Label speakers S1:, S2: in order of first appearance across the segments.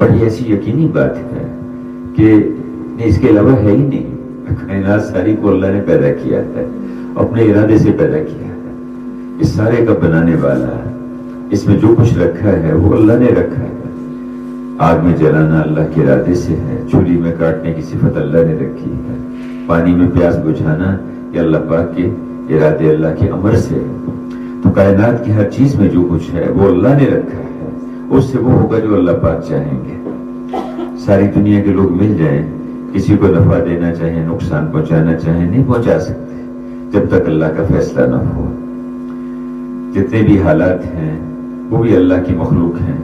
S1: بڑی ایسی یقینی بات ہے کہ اس کے علاوہ ہے ہی نہیں. کائنات ساری کو اللہ نے پیدا کیا ہے، اپنے ارادے سے پیدا کیا ہے. اس سارے کا بنانے والا، اس میں جو کچھ رکھا ہے وہ اللہ نے رکھا ہے. آگ میں جلانا اللہ کے ارادے سے ہے، چولی میں کاٹنے کی صفت اللہ نے رکھی ہے، پانی میں پیاس بجھانا یہ اللہ پاک کے ارادے، اللہ کے امر سے ہے. تو کائنات کی ہر چیز میں جو کچھ ہے وہ اللہ نے رکھا ہے، اس سے وہ ہوگا جو اللہ پاک چاہیں گے. ساری دنیا کے لوگ مل جائیں، کسی کو نفع دینا چاہیں، نقصان پہنچانا چاہیں، نہیں پہنچا سکتے جب تک اللہ کا فیصلہ نہ ہو. جتنے بھی حالات ہیں وہ بھی اللہ کی مخلوق ہیں.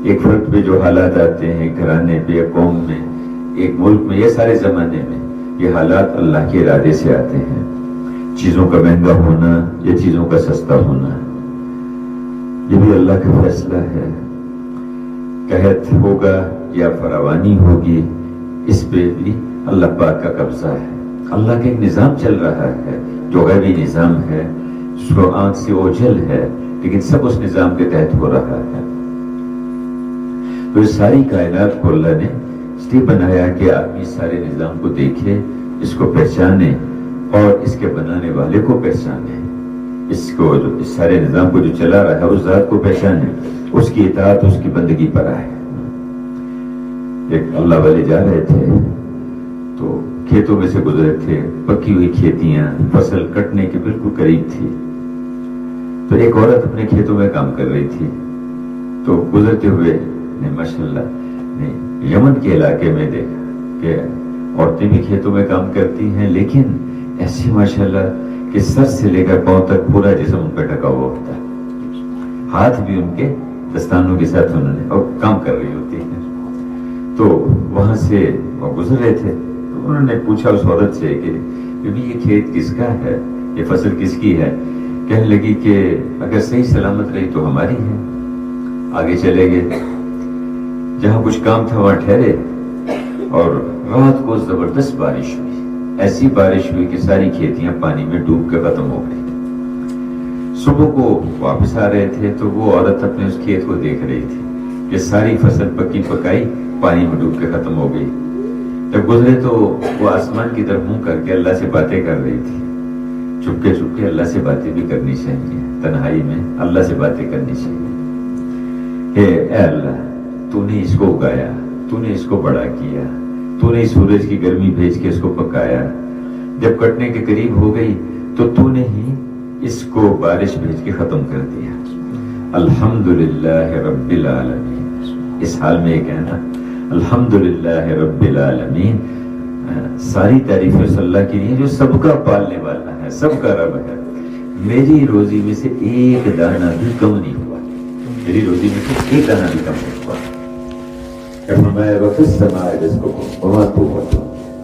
S1: ایک فرد پہ جو حالات آتے ہیں، گھرانے پہ یا قوم میں، ایک ملک میں، یہ سارے زمانے میں یہ حالات اللہ کے ارادے سے آتے ہیں. چیزوں کا مہنگا ہونا یا چیزوں کا سستا ہونا یہ بھی اللہ کا فیصلہ ہے. قحط ہوگا یا فراوانی ہوگی، اس پہ بھی اللہ پاک کا قبضہ ہے. اللہ کا ایک نظام چل رہا ہے جو غیبی نظام ہے، جس کو آنکھ سے اوجھل ہے، لیکن سب اس نظام کے تحت ہو رہا ہے. تو اس ساری کائنات کو اللہ نے اس لیے بنایا کہ آدمی سارے نظام کو دیکھے، اس کو پہچانے اور اس کے بنانے والے کو پہچانے. اس سارے نظام کو جو چلا رہا ہے اس ذات کو پہچانے، اس کی اطاعت، اس کی بندگی پر آئے. ایک اللہ والے جا رہے تھے تو کھیتوں میں سے گزرے تھے، پکی ہوئی کھیتیاں، فصل کٹنے کے بالکل قریب تھی. تو ایک عورت اپنے کھیتوں میں کام کر رہی تھی. تو گزرتے ہوئے ماشاءاللہ یمن کے علاقے میں دیکھا کہ عورتیں بھی کھیتوں میں کام کرتی ہیں، لیکن ایسی ماشاءاللہ کہ سر سے لے کر پاؤں تک پورا جسم ان پہ ڈھکا ہوا ہوتا ہے. ہاتھ بھی ان کے دستانوں کے ساتھ انہوں نے اور کام کر رہی ہوتی ہیں. تو وہاں سے وہ گزر رہے تھے تو انہوں نے پوچھا اس عورت سے کہ یہ کھیت کس کا ہے، یہ فصل کس کی ہے؟ کہنے لگی کہ اگر صحیح سلامت رہی تو ہماری ہے. آگے چلے گئے، جہاں کچھ کام تھا وہاں ٹھہرے اور رات کو زبردست بارش ہوئی. ایسی بارش ہوئی کہ ساری کھیتیاں پانی میں ڈوب کے ختم ہو گئی. صبح کو واپس آ رہے تھے تو وہ عورت اپنے اس کھیت کو دیکھ رہی تھی کہ ساری فصل پکی پکائی پانی میں ڈوب کے ختم ہو گئی. جب گزرے تو وہ آسمان کی طرف منہ کر کے اللہ سے باتیں کر رہی تھی. چپکے چپکے اللہ سے باتیں بھی کرنی چاہیے، تنہائی میں اللہ سے باتیں کرنی چاہیے کہ اے اللہ، تو نے اس کو اگایا، تو نے اس کو بڑا کیا، تو نے سورج کی گرمی بھیج کے اس کو پکایا. جب کٹنے کے قریب ہو گئی تو نے ہی اس کو بارش بھیج کے ختم کر دیا. الحمدللہ رب العالمین. اس حال میں یہ کہنا الحمدللہ رب العالمین، ساری تعریفیں اس اللہ کی ہیں جو سب کا پالنے والا ہے، سب کا رب ہے. میری روزی میں سے ایک دانہ بھی کم نہیں ہوا، میری روزی میں سے ایک دانہ بھی کم نہیں ہوا.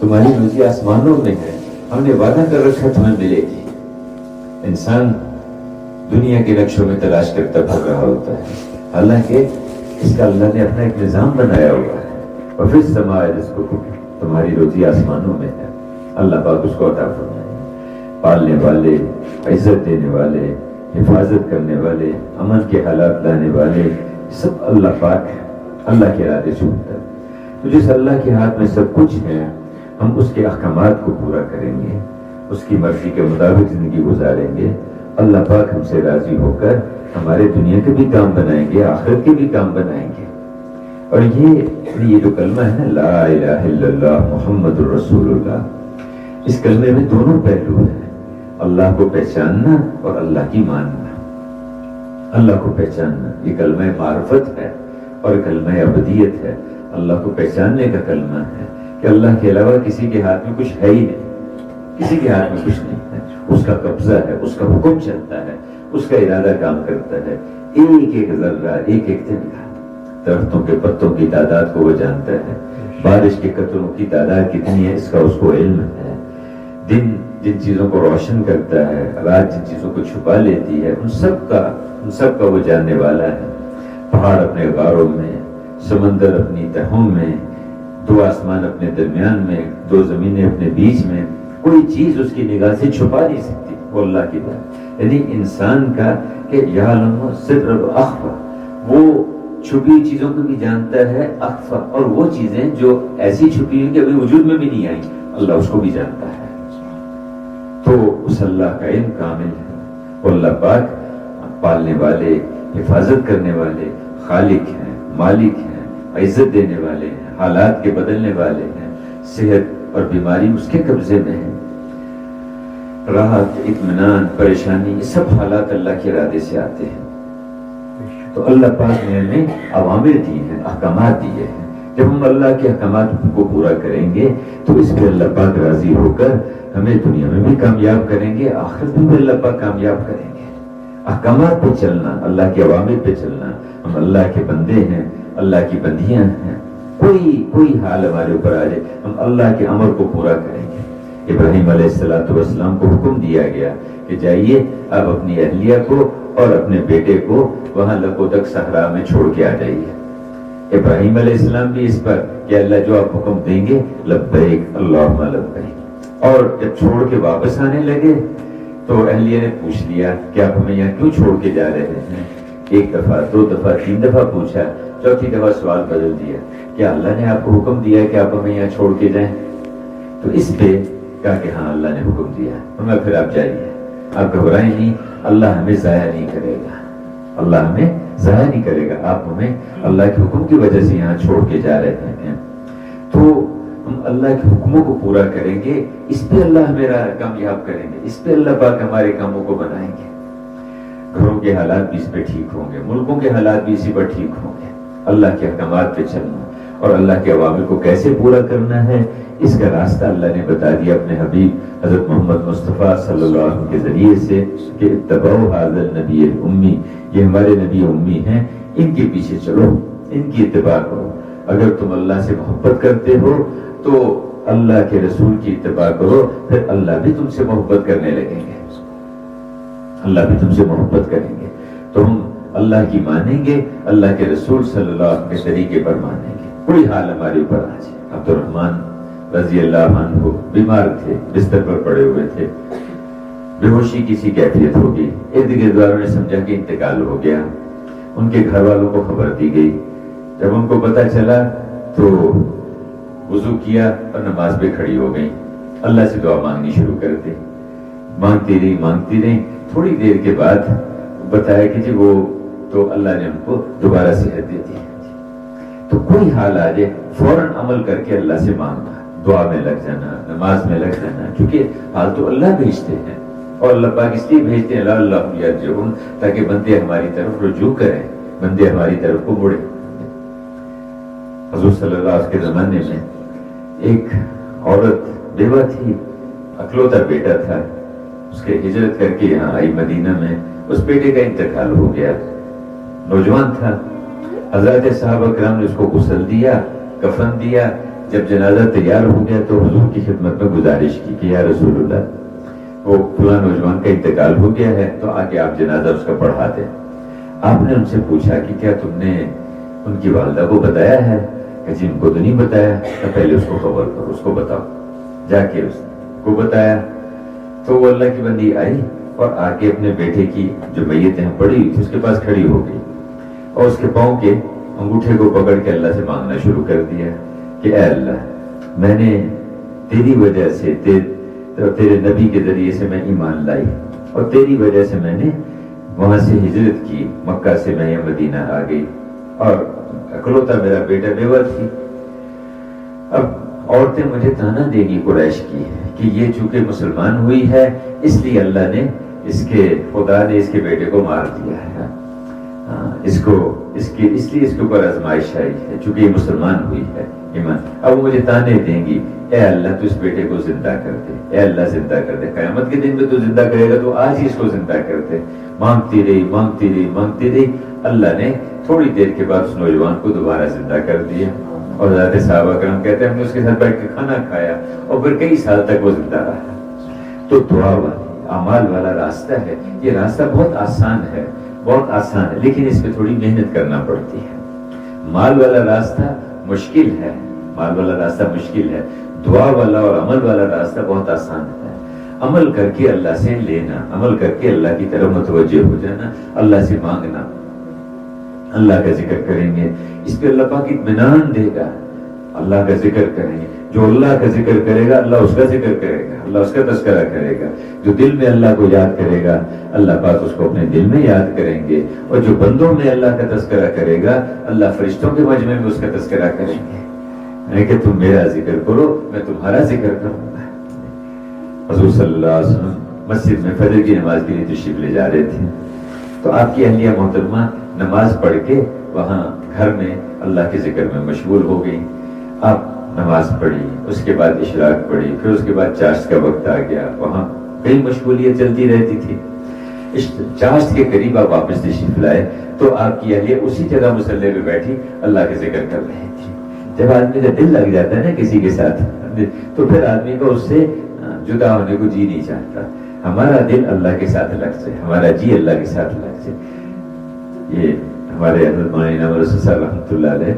S1: تمہاری روزی آسمانوں میں ہے، ہم نے وعدہ کر رکھا تمہیں ملے گی. انسان دنیا کے نقشوں میں تلاش کرتا پھر رہا ہوتا ہے، حالانکہ اس کا اللہ نے اپنا ایک نظام بنایا ہوا ہے. اور پھر سماع رزقکم، تمہاری روزی آسمانوں میں ہے. اللہ پاک اس کو عطا فرمائے. پالنے والے، عزت دینے والے، حفاظت کرنے والے، امن کے حالات لانے والے، سب اللہ پاک ہے، اللہ کے ارادے سے ہوتا ہے. تو جس اللہ کے ہاتھ میں سب کچھ ہے، ہم اس کے احکامات کو پورا کریں گے، اس کی مرضی کے مطابق زندگی گزاریں گے. اللہ پاک ہم سے راضی ہو کر ہمارے دنیا کے بھی کام بنائیں گے، آخرت کے بھی کام بنائیں گے. اور یہ جو کلمہ ہے نا، لا الہ الا اللہ محمد الرسول اللہ، اس کلمے میں دونوں پہلو ہیں، اللہ کو پہچاننا اور اللہ کی ماننا. اللہ کو پہچاننا یہ کلمہ معرفت ہے اور کلمہ عبدیت ہے. اللہ کو پہچاننے کا کلمہ ہے کہ اللہ کے علاوہ کسی کے ہاتھ میں کچھ ہے ہی نہیں، کسی کے ہاتھ میں کچھ نہیں ہے. اس کا قبضہ ہے، اس کا حکم چلتا ہے، اس کا ارادہ کام کرتا ہے. ایک ایک ذرہ، ایک ایک تنکا، درختوں کے پتوں کی تعداد کو وہ جانتا ہے، بارش کے قطروں کی تعداد کتنی ہے اس کا اس کو علم ہے. دن جن چیزوں کو روشن کرتا ہے، رات جن چیزوں کو چھپا لیتی ہے، ان سب کا وہ جاننے والا ہے. پہاڑ اپنے غاروں میں، سمندر اپنی تہوں میں، دو آسمان اپنے درمیان میں، دو زمینیں اپنے بیچ میں، کوئی چیز اس کی نگاہ سے چھپا نہیں سکتی. وہ اللہ کی بات، یعنی انسان کا کہ یعلم سر و اخفی، وہ چھپی ہوئی چیزوں کو بھی جانتا ہے اخفا، اور وہ چیزیں جو ایسی چھپی ہوئی کہ ابھی وجود میں بھی نہیں آئی اللہ اس کو بھی جانتا ہے. تو اس اللہ کا علم کامل ہے. وہ اللہ پاک پالنے والے، حفاظت کرنے والے، خالق ہیں، مالک ہیں، عزت دینے والے ہیں، حالات کے بدلنے والے ہیں. صحت اور بیماری اس کے قبضے میں ہے. راحت، اطمینان، پریشانی، یہ سب حالات اللہ کے ارادے سے آتے ہیں. تو اللہ پاک نے ہمیں اوامر دی ہیں، احکامات دیے ہیں. جب ہم اللہ کے احکامات کو پورا کریں گے تو اس پہ اللہ پاک راضی ہو کر ہمیں دنیا میں بھی کامیاب کریں گے، آخرت میں بھی اللہ پاک کامیاب کریں گے. احکامات پہ چلنا، اللہ کے اوامر پہ چلنا. ہم اللہ کے بندے ہیں، اللہ کی بندیاں ہیں. کوئی حال ہمارے اوپر آ جائے ہم اللہ کے امر کو پورا کریں گے. ابراہیم علیہ السلام کو حکم دیا گیا کہ جائیے آپ اپنی اہلیہ کو اور اپنے بیٹے کو وہاں لکودک صحرا میں چھوڑ کے آ جائیے. ابراہیم علیہ السلام بھی اس پر کہ اللہ جو آپ حکم دیں گے لبیک اللہم لبیک. اور جب چھوڑ کے واپس آنے لگے تو اہلیہ نے پوچھ لیا کہ آپ ہمیں یہاں کیوں چھوڑ کے جا رہے ہیں. ایک دفعہ، دو دفعہ، تین دفعہ پوچھا، چوتھی دفعہ سوال بدل دیا. کیا اللہ نے آپ کو حکم دیا کہ آپ ہمیں یہاں چھوڑ کے جائیں؟ تو اس پہ کہا کہ ہاں اللہ نے حکم دیا. ہمیں پھر آپ جائیے، آپ گھبرائیں نہیں، اللہ ہمیں ضائع نہیں کرے گا. اللہ ہمیں ضائع نہیں کرے گا. آپ ہمیں اللہ کے حکم کی وجہ سے یہاں چھوڑ کے جا رہے ہیں. تو ہم اللہ کے حکموں کو پورا کریں گے، اس پہ اللہ ہمیں کامیاب کریں گے، اس پہ اللہ پاک ہمارے کاموں کو بنائیں گے. گھروں کے حالات بھی اس پہ ٹھیک ہوں گے، ملکوں کے حالات بھی اسی پر ٹھیک ہوں گے. اللہ کے احکامات پہ چلنا اور اللہ کے اوامر کو کیسے پورا کرنا ہے اس کا راستہ اللہ نے بتا دیا اپنے حبیب حضرت محمد مصطفیٰ صلی اللہ علیہ وسلم کے ذریعے سے کہ اتبعوا ھذا النبی الامی، یہ ہمارے نبی امی ہیں، ان کے پیچھے چلو، ان کی اتباع کرو. اگر تم اللہ سے محبت کرتے ہو تو اللہ کے رسول کی اتباع کرو، پھر اللہ بھی تم سے محبت کرنے لگیں گے. اللہ بھی تم سے محبت کریں گے. تو ہم اللہ کی مانیں گے، اللہ کے رسول صلی اللہ علیہ وسلم کے طریقے پر مانیں گے. کوئی حال ہمارے اوپر آ جائے. عبد الرحمن رضی اللہ عنہ بیمار تھے، بستر پر پڑے ہوئے تھے، بے ہوشی کی سی کیفیت ہو گئی. ارد گرد والوں نے سمجھا کہ انتقال ہو گیا. ان کے گھر والوں کو خبر دی گئی. جب ان کو پتا چلا تو وضو کیا اور نماز پہ کھڑی ہو گئی. اللہ سے دعا مانگنی شروع کر دی. مانگتی رہی. تھوڑی دیر کے بعد بتایا کہ جی وہ تو اللہ نے ان کو دوبارہ صحت دے دی. تو کوئی حال آ جائے فوراً عمل کر کے اللہ سے مانگنا، دعا میں لگ جانا، نماز میں لگ جانا، کیونکہ حال تو اللہ بھیجتے ہیں. اور اللہ پاک اس لیے بھیجتے ہیں اللہ یرجعون، تاکہ بندے ہماری طرف رجوع کریں، بندے ہماری طرف کو مڑے. حضور صلی اللہ علیہ وسلم کے زمانے میں ایک عورت بیوہ تھی، اکلوتا بیٹا تھا. اس کے ہجرت کر کے یہاں آئی مدینہ میں. اس بیٹے کا انتقال ہو گیا، نوجوان تھا. حضرات صحابہ کرام نے اس کو غسل دیا، کفن دیا. جب جنازہ تیار ہو گیا تو حضور کی خدمت میں گزارش کی کہ یا رسول اللہ، وہ فلاں نوجوان کا انتقال ہو گیا ہے تو آگے آپ جنازہ اس کا پڑھا دیں. آپ نے ان سے پوچھا کہ کیا تم نے ان کی والدہ کو بتایا ہے؟ کہ جی ان کو تو نہیں بتایا. تو پہلے اس کو خبر کرو، اس کو بتاؤ. جا کے اس کو بتایا تو وہ اللہ کی بندی آئی اور آ کے اپنے بیٹے کی جو میت یہاں پڑی ہوئی تھی اس کے پاس کھڑی ہو گئی اور اس کے پاؤں کے انگوٹھے کو پکڑ کے اللہ سے مانگنا شروع کر دیا کہ اے اللہ، میں نے تیری وجہ سے تیرے نبی کے ذریعے سے میں ایمان لائی اور تیری وجہ سے میں نے وہاں سے ہجرت کی، مکہ سے میں یہ مدینہ آ گئی اور اکلوتا میرا بیٹا بیوہ تھی. اب عورتیں مجھے تانا دیں گی قریش کی کہ یہ چونکہ مسلمان ہوئی ہے اس لیے اللہ نے خدا نے اس کے بیٹے کو مار دیا ہے، اس لیے اس کے اوپر آزمائش آئی ہے چونکہ یہ مسلمان ہوئی ہے ایمان. اب مجھے تانے دیں گی، اے اللہ تو اس بیٹے کو زندہ کر دے، اے اللہ زندہ کر دے، قیامت کے دن میں تو زندہ کرے گا تو آج ہی اس کو زندہ کر دے. مانگتی رہی. اللہ نے تھوڑی دیر کے بعد اس نوجوان کو دوبارہ زندہ کر دیا. اور حضرات صحابہ کرام کہتے ہیں ہم نے اس کے ساتھ بیٹھ کے کھانا کھایا اور پھر کئی سال تک وہ زندہ رہا. تو دعا والا اعمال والا راستہ ہے. یہ راستہ بہت آسان ہے، بہت آسان ہے، لیکن اس پہ تھوڑی محنت کرنا پڑتی ہے. مال والا راستہ مشکل ہے، دعا والا اور عمل والا راستہ بہت آسان ہے. عمل کر کے اللہ سے لینا، عمل کر کے اللہ کی طرف متوجہ ہو جانا، اللہ سے مانگنا. اللہ کا ذکر کریں گے، اس پہ اللہ پاک اطمینان دے گا. اللہ کا ذکر کریں گے، جو اللہ کا ذکر کرے گا اللہ اس کا ذکر کرے گا، اللہ اس کا تذکرہ کرے گا. جو دل میں اللہ کو یاد کرے گا اللہ پاک اس کو اپنے دل میں یاد کریں گے. اور جو بندوں میں اللہ کا تذکرہ کرے گا اللہ فرشتوں کے مجمع میں اس کا تذکرہ کریں گے کہ تم میرا ذکر کرو میں تمہارا ذکر کروں گا. حضور صلی اللہ علیہ وسلم مسجد میں فجر کی نماز کے لیے تشریف لے جا رہے تھے تو آپ کی اہلیہ محترمہ نماز پڑھ کے وہاں گھر میں اللہ کے ذکر میں مشغول ہو گئی. آپ نماز پڑھی، اس کے بعد اشراق پڑھی، پھر اس کے بعد چاشت کا وقت آ گیا، وہاں کئی مشغولیت چلتی رہتی تھی. چاشت کے قریب آپ واپس تشریف لائے تو آپ کی اہلیہ اسی جگہ مصلی پہ بیٹھی اللہ کے ذکر کر رہی تھی. جب آدمی کا دل لگ جاتا ہے نا کسی کے ساتھ تو پھر آدمی کو اس سے جدا ہونے کو جی نہیں چاہتا. ہمارا دل اللہ کے ساتھ لگ جائے، ہمارا جی اللہ کے ساتھ لگ جائے. یہ ہمارے حضرت مولانا انعام الرسول صاحب رحمۃ اللہ علیہ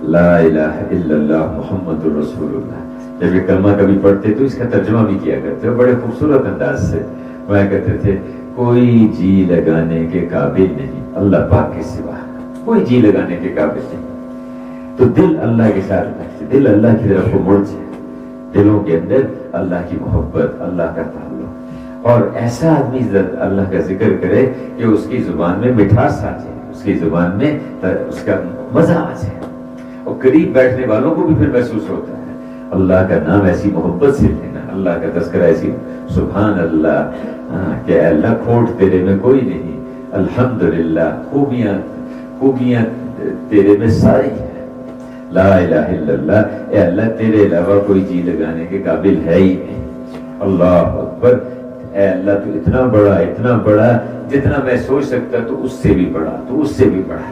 S1: لا الہ الا اللہ محمد رسول اللہ جب یہ کلمہ کبھی پڑھتے تو اس کا ترجمہ بھی کیا کرتے، بڑے خوبصورت انداز سے وہ کہتے تھے کوئی جی لگانے کے قابل نہیں اللہ پاک کے سوا، کوئی جی لگانے کے قابل نہیں. تو دل اللہ کے ساتھ لگ جائے، دل اللہ کی طرف کو مڑ جائے، دلوں کے اندر اللہ کی محبت، اللہ کا تعلق، اور ایسا آدمی اللہ کا ذکر کرے کہ اس کی زبان میں مٹھاس آ جائے، اس کی زبان میں اس کا مزہ آ جائے. اور قریب بیٹھنے والوں کو بھی پھر محسوس ہوتا ہے اللہ کا نام ایسی محبت سے لینا، اللہ کا تذکرہ ایسی سبحان اللہ کہ اللہ کھوٹ تیرے میں کوئی نہیں، الحمدللہ خوبیاں تیرے میں ساری ہے، لا الہ الا اللہ اے اللہ تیرے علاوہ کوئی جی لگانے کے قابل ہے ہی نہیں. اللہ اکبر، اے اللہ تو اتنا بڑا جتنا میں سوچ سکتا تو اس سے بھی بڑا، تو اس سے بھی بڑا.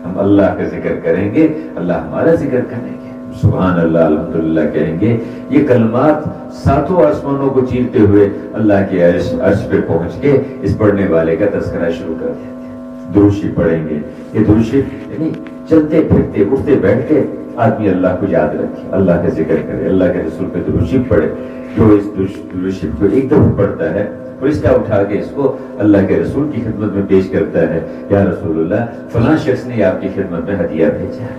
S1: ہم اللہ کا ذکر کریں گے اللہ ہمارا ذکر کریں گے، سبحان اللہ الحمدللہ کہیں گے. یہ کلمات ساتوں آسمانوں کو چیرتے ہوئے اللہ کے عرش پہ پہنچ کے اس پڑھنے والے کا تذکرہ شروع کر دیتے ہیں. درود شریف پڑھیں گے، یہ درود شریف یعنی چلتے پھرتے اٹھتے بیٹھتے آدمی اللہ کو یاد رکھے، اللہ کا ذکر کرے، اللہ کے رسول پہ درود شریف پڑھے. جو اس درود شریف کو ایک دفعہ پڑھتا ہے فرشتہ اٹھا کے اس کو اللہ کے رسول کی خدمت میں پیش کرتا ہے، یا رسول اللہ فلاں شخص نے آپ کی خدمت میں ہدیہ بھیجا ہے.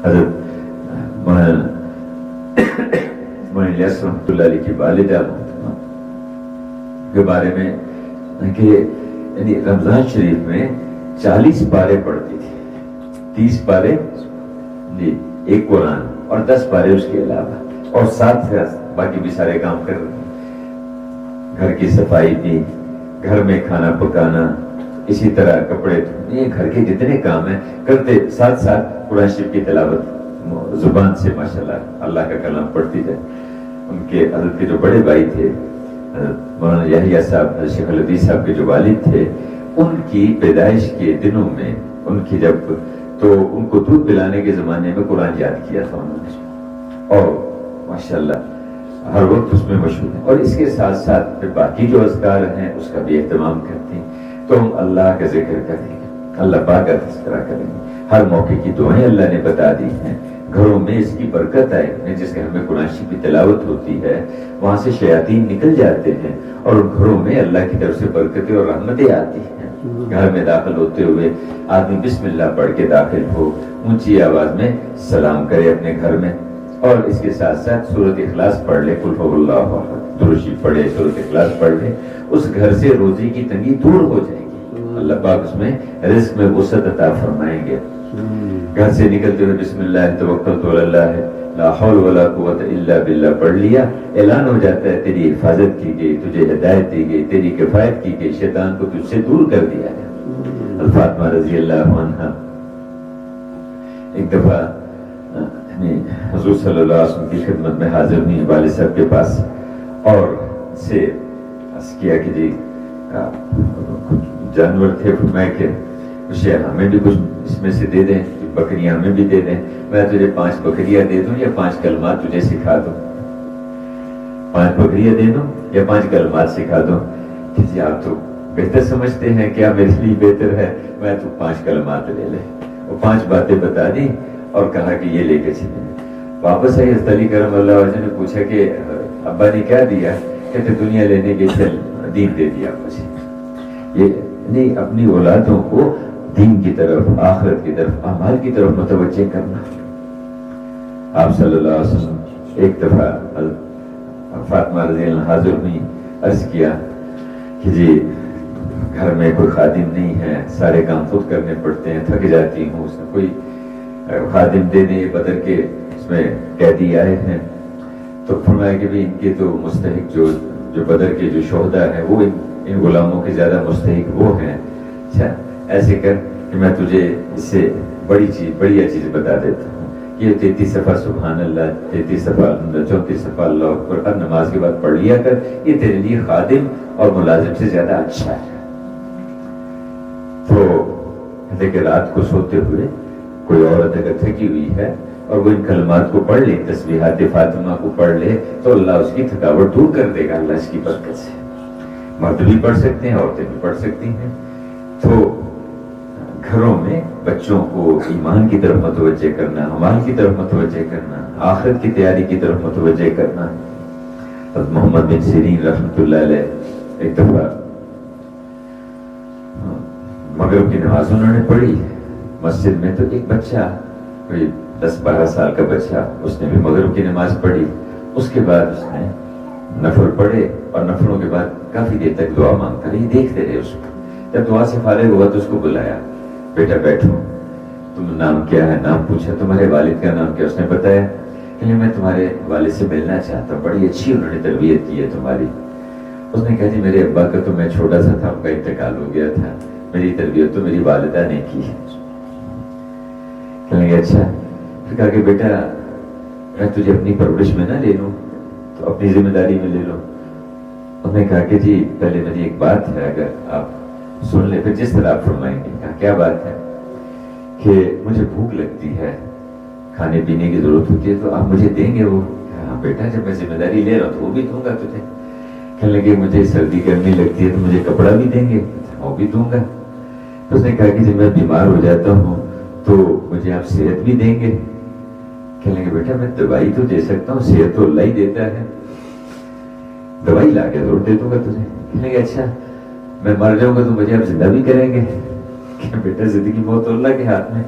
S1: حضرت مولانا الیاس رحمۃ اللہ علیہ کی والدہ کے بارے میں کہ یعنی رمضان شریف میں 40 پارے پڑھتی تھی، 30 پارے جی ایک قرآن اور 10 پارے اس کے علاوہ، اور ساتھ باقی بھی سارے کام کر رہے ہیں. گھر کی صفائی بھی، گھر میں کھانا پکانا، اسی طرح کپڑے دھونے، گھر کے جتنے کام ہیں کرتے، ساتھ ساتھ قرآن شریف کی تلاوت زبان سے ماشاءاللہ اللہ کا کلام پڑھتی جائے. ان کے حضرت کے جو بڑے بھائی تھے مولانا یحییٰ صاحب، حضرت شیخ الحدیث صاحب کے جو والد تھے، ان کی پیدائش کے دنوں میں ان کی جب تو ان کو دودھ پلانے کے زمانے میں قرآن یاد کیا تھا انہوں نے، اور ماشاءاللہ ہر وقت اس میں مشہور ہیں. اور اس کے ساتھ ساتھ پھر باقی جو اذکار ہیں اس کا بھی اہتمام کرتے ہیں. تو ہم اللہ کا ذکر کریں گے، اللہ پاک کا تذکرہ کریں گے. ہر موقع کی دعائیں اللہ نے بتا دی ہیں. گھروں میں اس کی برکت آئے، جس گھر میں قرآن شریف کی تلاوت ہوتی ہے وہاں سے شیاطین نکل جاتے ہیں اور ان گھروں میں اللہ کی طرف سے برکتیں اور رحمتیں آتی ہیں. گھر میں داخل ہوتے ہوئے آدمی بسم اللہ پڑھ کے داخل ہو، اونچی آواز میں سلام کرے اپنے گھر میں، اور اس کے ساتھ ساتھ سورۃ اخلاص پڑھ لے، قل هو اللہ احد، درود شریف پڑھے، سورۃ اخلاص پڑھ لے. اس گھر سے روزی کی تنگی دور ہو جائے گی، اللہ پاک اس میں رزق میں وسعت عطا فرمائیں گے. گھر سے نکلتے ہوئے بسم اللہ توکلت علی اللہ لا حول ولا قوت الا باللہ پڑھ لیا، اعلان ہو جاتا ہے تیری حفاظت کی گئی، تجھے ہدایت دی گئی، تیری کفایت کی گئی، شیطان کو تجھ سے دور کر دیا ہے. الفاطمہ رضی اللہ عنہا ایک دفعہ حضور صلی اللہ علیہ وسلم کی خدمت میں حاضر ہوئی والد صاحب کے پاس، اور سے عرض کیا کہ جی جانور تھے، فرمایا کہ ہمیں بھی کچھ اس میں سے دے دیں، بکریاں ہمیں بھی دے دیں. میں تجھے 5 بکریاں دے دوں یا 5 کلمات تجھے سکھا دوں؟ 5 بکریاں دے دوں یا 5 کلمات سکھا دوں؟ کہ جی آپ تو بہتر سمجھتے ہیں، کیا میرے لیے بہتر ہے؟ میں تو 5 کلمات لے لے. وہ 5 باتیں بتا دی اور کہا کہ یہ لے کے چلے. واپس آئی حضرت علی کرم اللہ وجہ نے پوچھا کہ ابا نے کیا دیا؟ کہتے دنیا لینے کے چل دین دے دیا مجھے. یہ نہیں اپنی اولادوں کو دین کی طرف، آخرت کی طرف، اعمال کی طرف متوجہ کرنا. آپ صلی اللہ علیہ وسلم ایک دفعہ فاطمہ رضی اللہ عنہا حاضر ہوئی، عرض کیا کہ جی گھر میں کوئی خادم نہیں ہے، سارے کام خود کرنے پڑتے ہیں، تھک جاتی ہوں، اس میں کوئی خادم دے دیں. بدر کے اس میں قیدی آئے ہیں. تو فرمایا کہ بھی ان کے تو مستحق جو بدر کے جو شہداء ہیں وہ ان غلاموں کے زیادہ مستحق وہ ہیں. اچھا ایسے کر کہ میں تجھے اس سے بڑھیا چیز بتا دیتا ہوں. یہ 33 صفحہ سبحان اللہ، 33 صفحہ الحمدللہ، 34 صفحہ اللہ اکبر ہر نماز کے بعد پڑھ لیا کر. یہ تیرے لیے خادم اور ملازم سے زیادہ اچھا ہے. تو کہتے کہ رات کو سوتے ہوئے کوئی عورت اگر تھکی ہوئی ہے اور وہ ان کلمات کو پڑھ لے، تسبیحات فاطمہ کو پڑھ لے، تو اللہ اس کی تھکاوٹ دور کر دے گا اللہ اس کی برکت سے. مرد بھی پڑھ سکتے ہیں، عورتیں بھی پڑھ سکتی ہیں. تو گھروں میں بچوں کو ایمان کی طرف متوجہ کرنا، اعمال کی طرف متوجہ کرنا، آخرت کی تیاری کی طرف متوجہ کرنا. حضرت محمد بن سیرین رحمۃ اللہ علیہ ایک دفعہ مغرب کی نماز انہوں نے پڑھی مسجد میں. تو ایک بچہ کوئی 10-12 سال کا بچہ، اس نے بھی مغرب کی نماز پڑھی. اس کے بعد اس نے نفل پڑھے اور نفلوں کے بعد کافی دیر تک دعا مانگتا رہی. دیکھتے رہے اس کو. جب دعا سے فارغ ہوا تو اس کو بلایا، بیٹا بیٹھو، تم نام کیا ہے؟ نام پوچھا. تمہارے والد کا نام کیا؟ اس نے بتایا کہ میں تمہارے والد سے ملنا چاہتا ہوں، بڑی اچھی انہوں نے تربیت کی ہے تمہاری. اس نے کہا جی میرے ابا کا تو میں چھوٹا سا تھا، ان کا انتقال ہو گیا تھا، میری تربیت تو میری والدہ نے کی ہے. کہنے لگے اچھا. پھر کہا کہ بیٹا میں تجھے اپنی پرورش میں نہ لے لوں تو اپنی ذمہ داری میں لے لوں. انہوں نے کہا کہ جی پہلے میری ایک بات ہے، اگر آپ سن لیں پھر جس طرح آپ فرمائیں گے. کہا کیا بات ہے؟ کہ مجھے بھوک لگتی ہے، کھانے پینے کی ضرورت ہوتی ہے، تو آپ مجھے دیں گے وہ؟ ہاں بیٹا جب میں ذمہ داری لے رہا ہوں تو وہ بھی دوں گا تجھے. کہنے لگے مجھے سردی گرمی لگتی ہے تو مجھے کپڑا بھی دیں گے؟ وہ بھی دوں گا. تو اس نے کہا کہ جب میں بیمار ہو جاتا ہوں تو مجھے آپ صحت بھی دیں گے؟ کہنے لگے بیٹا میں دوائی تو دے سکتا ہوں، صحت تو اللہ ہی دیتا ہے، دوائی لا کے ضرور دے دوں گا تجھے. کہنے لگے اچھا میں مر جاؤں گا تو مجھے آپ زندہ بھی کریں گے؟ کہ بیٹا زندگی موت تو اللہ کے ہاتھ میں.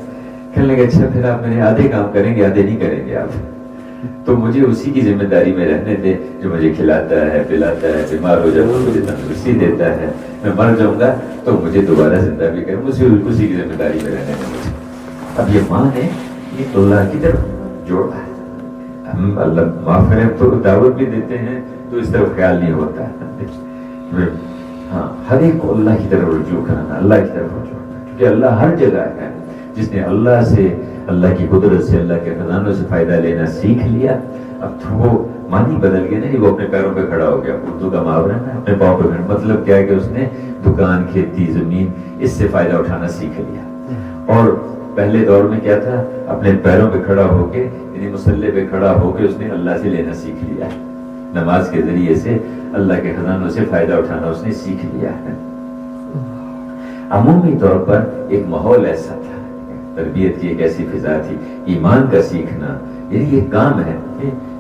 S1: کہنے لگے اچھا پھر آپ میرے آدھے کام کریں گے، آدھے نہیں کریں گے آپ، تو مجھے اسی کی ذمہ داری میں رہنے دے جو مجھے کھلاتا ہے پلاتا ہے، بیمار ہو جاؤں تو مجھے تندرستی دیتا ہے، میں مر جاؤں گا تو مجھے دوبارہ زندہ بھی کریں، اسی کی ذمہ داری میں رہنے دے مجھے. اب یہ ماں نے یہ اللہ کی طرف جوڑا ہے. ہم اللہ معاف کریں تو دعوت بھی دیتے ہیں تو اس طرف خیال نہیں ہوتا. ہاں ہر ایک کو اللہ کی طرف رجوع کرنا، اللہ کی طرف رجوع کرنا، کیونکہ اللہ ہر جگہ ہے. جس نے اللہ سے، اللہ کی قدرت سے، اللہ کے خزانوں سے فائدہ لینا سیکھ لیا، اب تو وہ معنی بدل گیا نا. وہ اپنے پیروں پہ کھڑا ہو گیا. اردو کا محاورہ ہے اپنے پاؤں پہ کھڑا، مطلب کیا ہے کہ اس نے دکان، کھیتی، زمین اس سے فائدہ اٹھانا سیکھ لیا. اور پہلے دور میں کیا تھا؟ اپنے پیروں پہ کھڑا ہو کے، یعنی مسلح پہ کھڑا ہو کے اس نے اللہ سے لینا سیکھ لیا. نماز کے ذریعے سے اللہ کے خزانوں سے فائدہ اٹھانا اس نے سیکھ لیا ہے. عمومی طور پر ایک ماحول ایسا تھا، تربیت کی ایک ایسی فضا تھی. ایمان کا سیکھنا یعنی یہ کام ہے،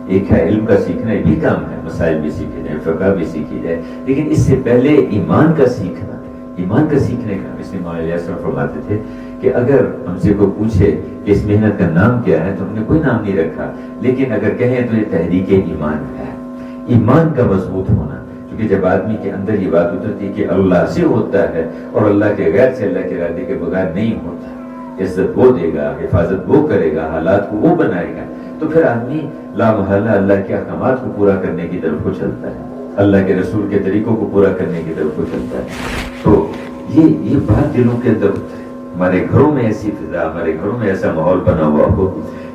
S1: ایک ہے علم کا سیکھنا، یہ بھی کام ہے، مسائل بھی سیکھے جائیں، فقہ بھی سیکھی جائے، لیکن اس سے پہلے ایمان کا سیکھنا، ایمان کا سیکھنے کا. اس لیے مولانا علیہ السلام فرماتے تھے کہ اگر ہم سے کوئی پوچھے کہ اس محنت کا نام کیا ہے تو ہم نے کوئی نام نہیں رکھا، لیکن اگر کہیں تو یہ تحریک ایمان ہے. ایمان کا مضبوط ہونا، کیونکہ جب آدمی کے اندر یہ بات اترتی ہے کہ اللہ سے ہوتا ہے اور اللہ کے غیر سے، اللہ کے ارادے کے بغیر نہیں ہوتا، عزت وہ دے گا، حفاظت وہ کرے گا، حالات کو وہ بنائے گا، تو پھر آدمی لا محالہ اللہ کے احکامات کو پورا کرنے کی طرف کو چلتا ہے، اللہ کے رسول کے طریقوں کو پورا کرنے کی طرف کو چلتا ہے. تو یہ بات دلوں کے اندر ہوتا ہے. ہمارے گھروں میں ایسی فضا، ہمارے گھروں میں ایسا ماحول بنا ہوا ہو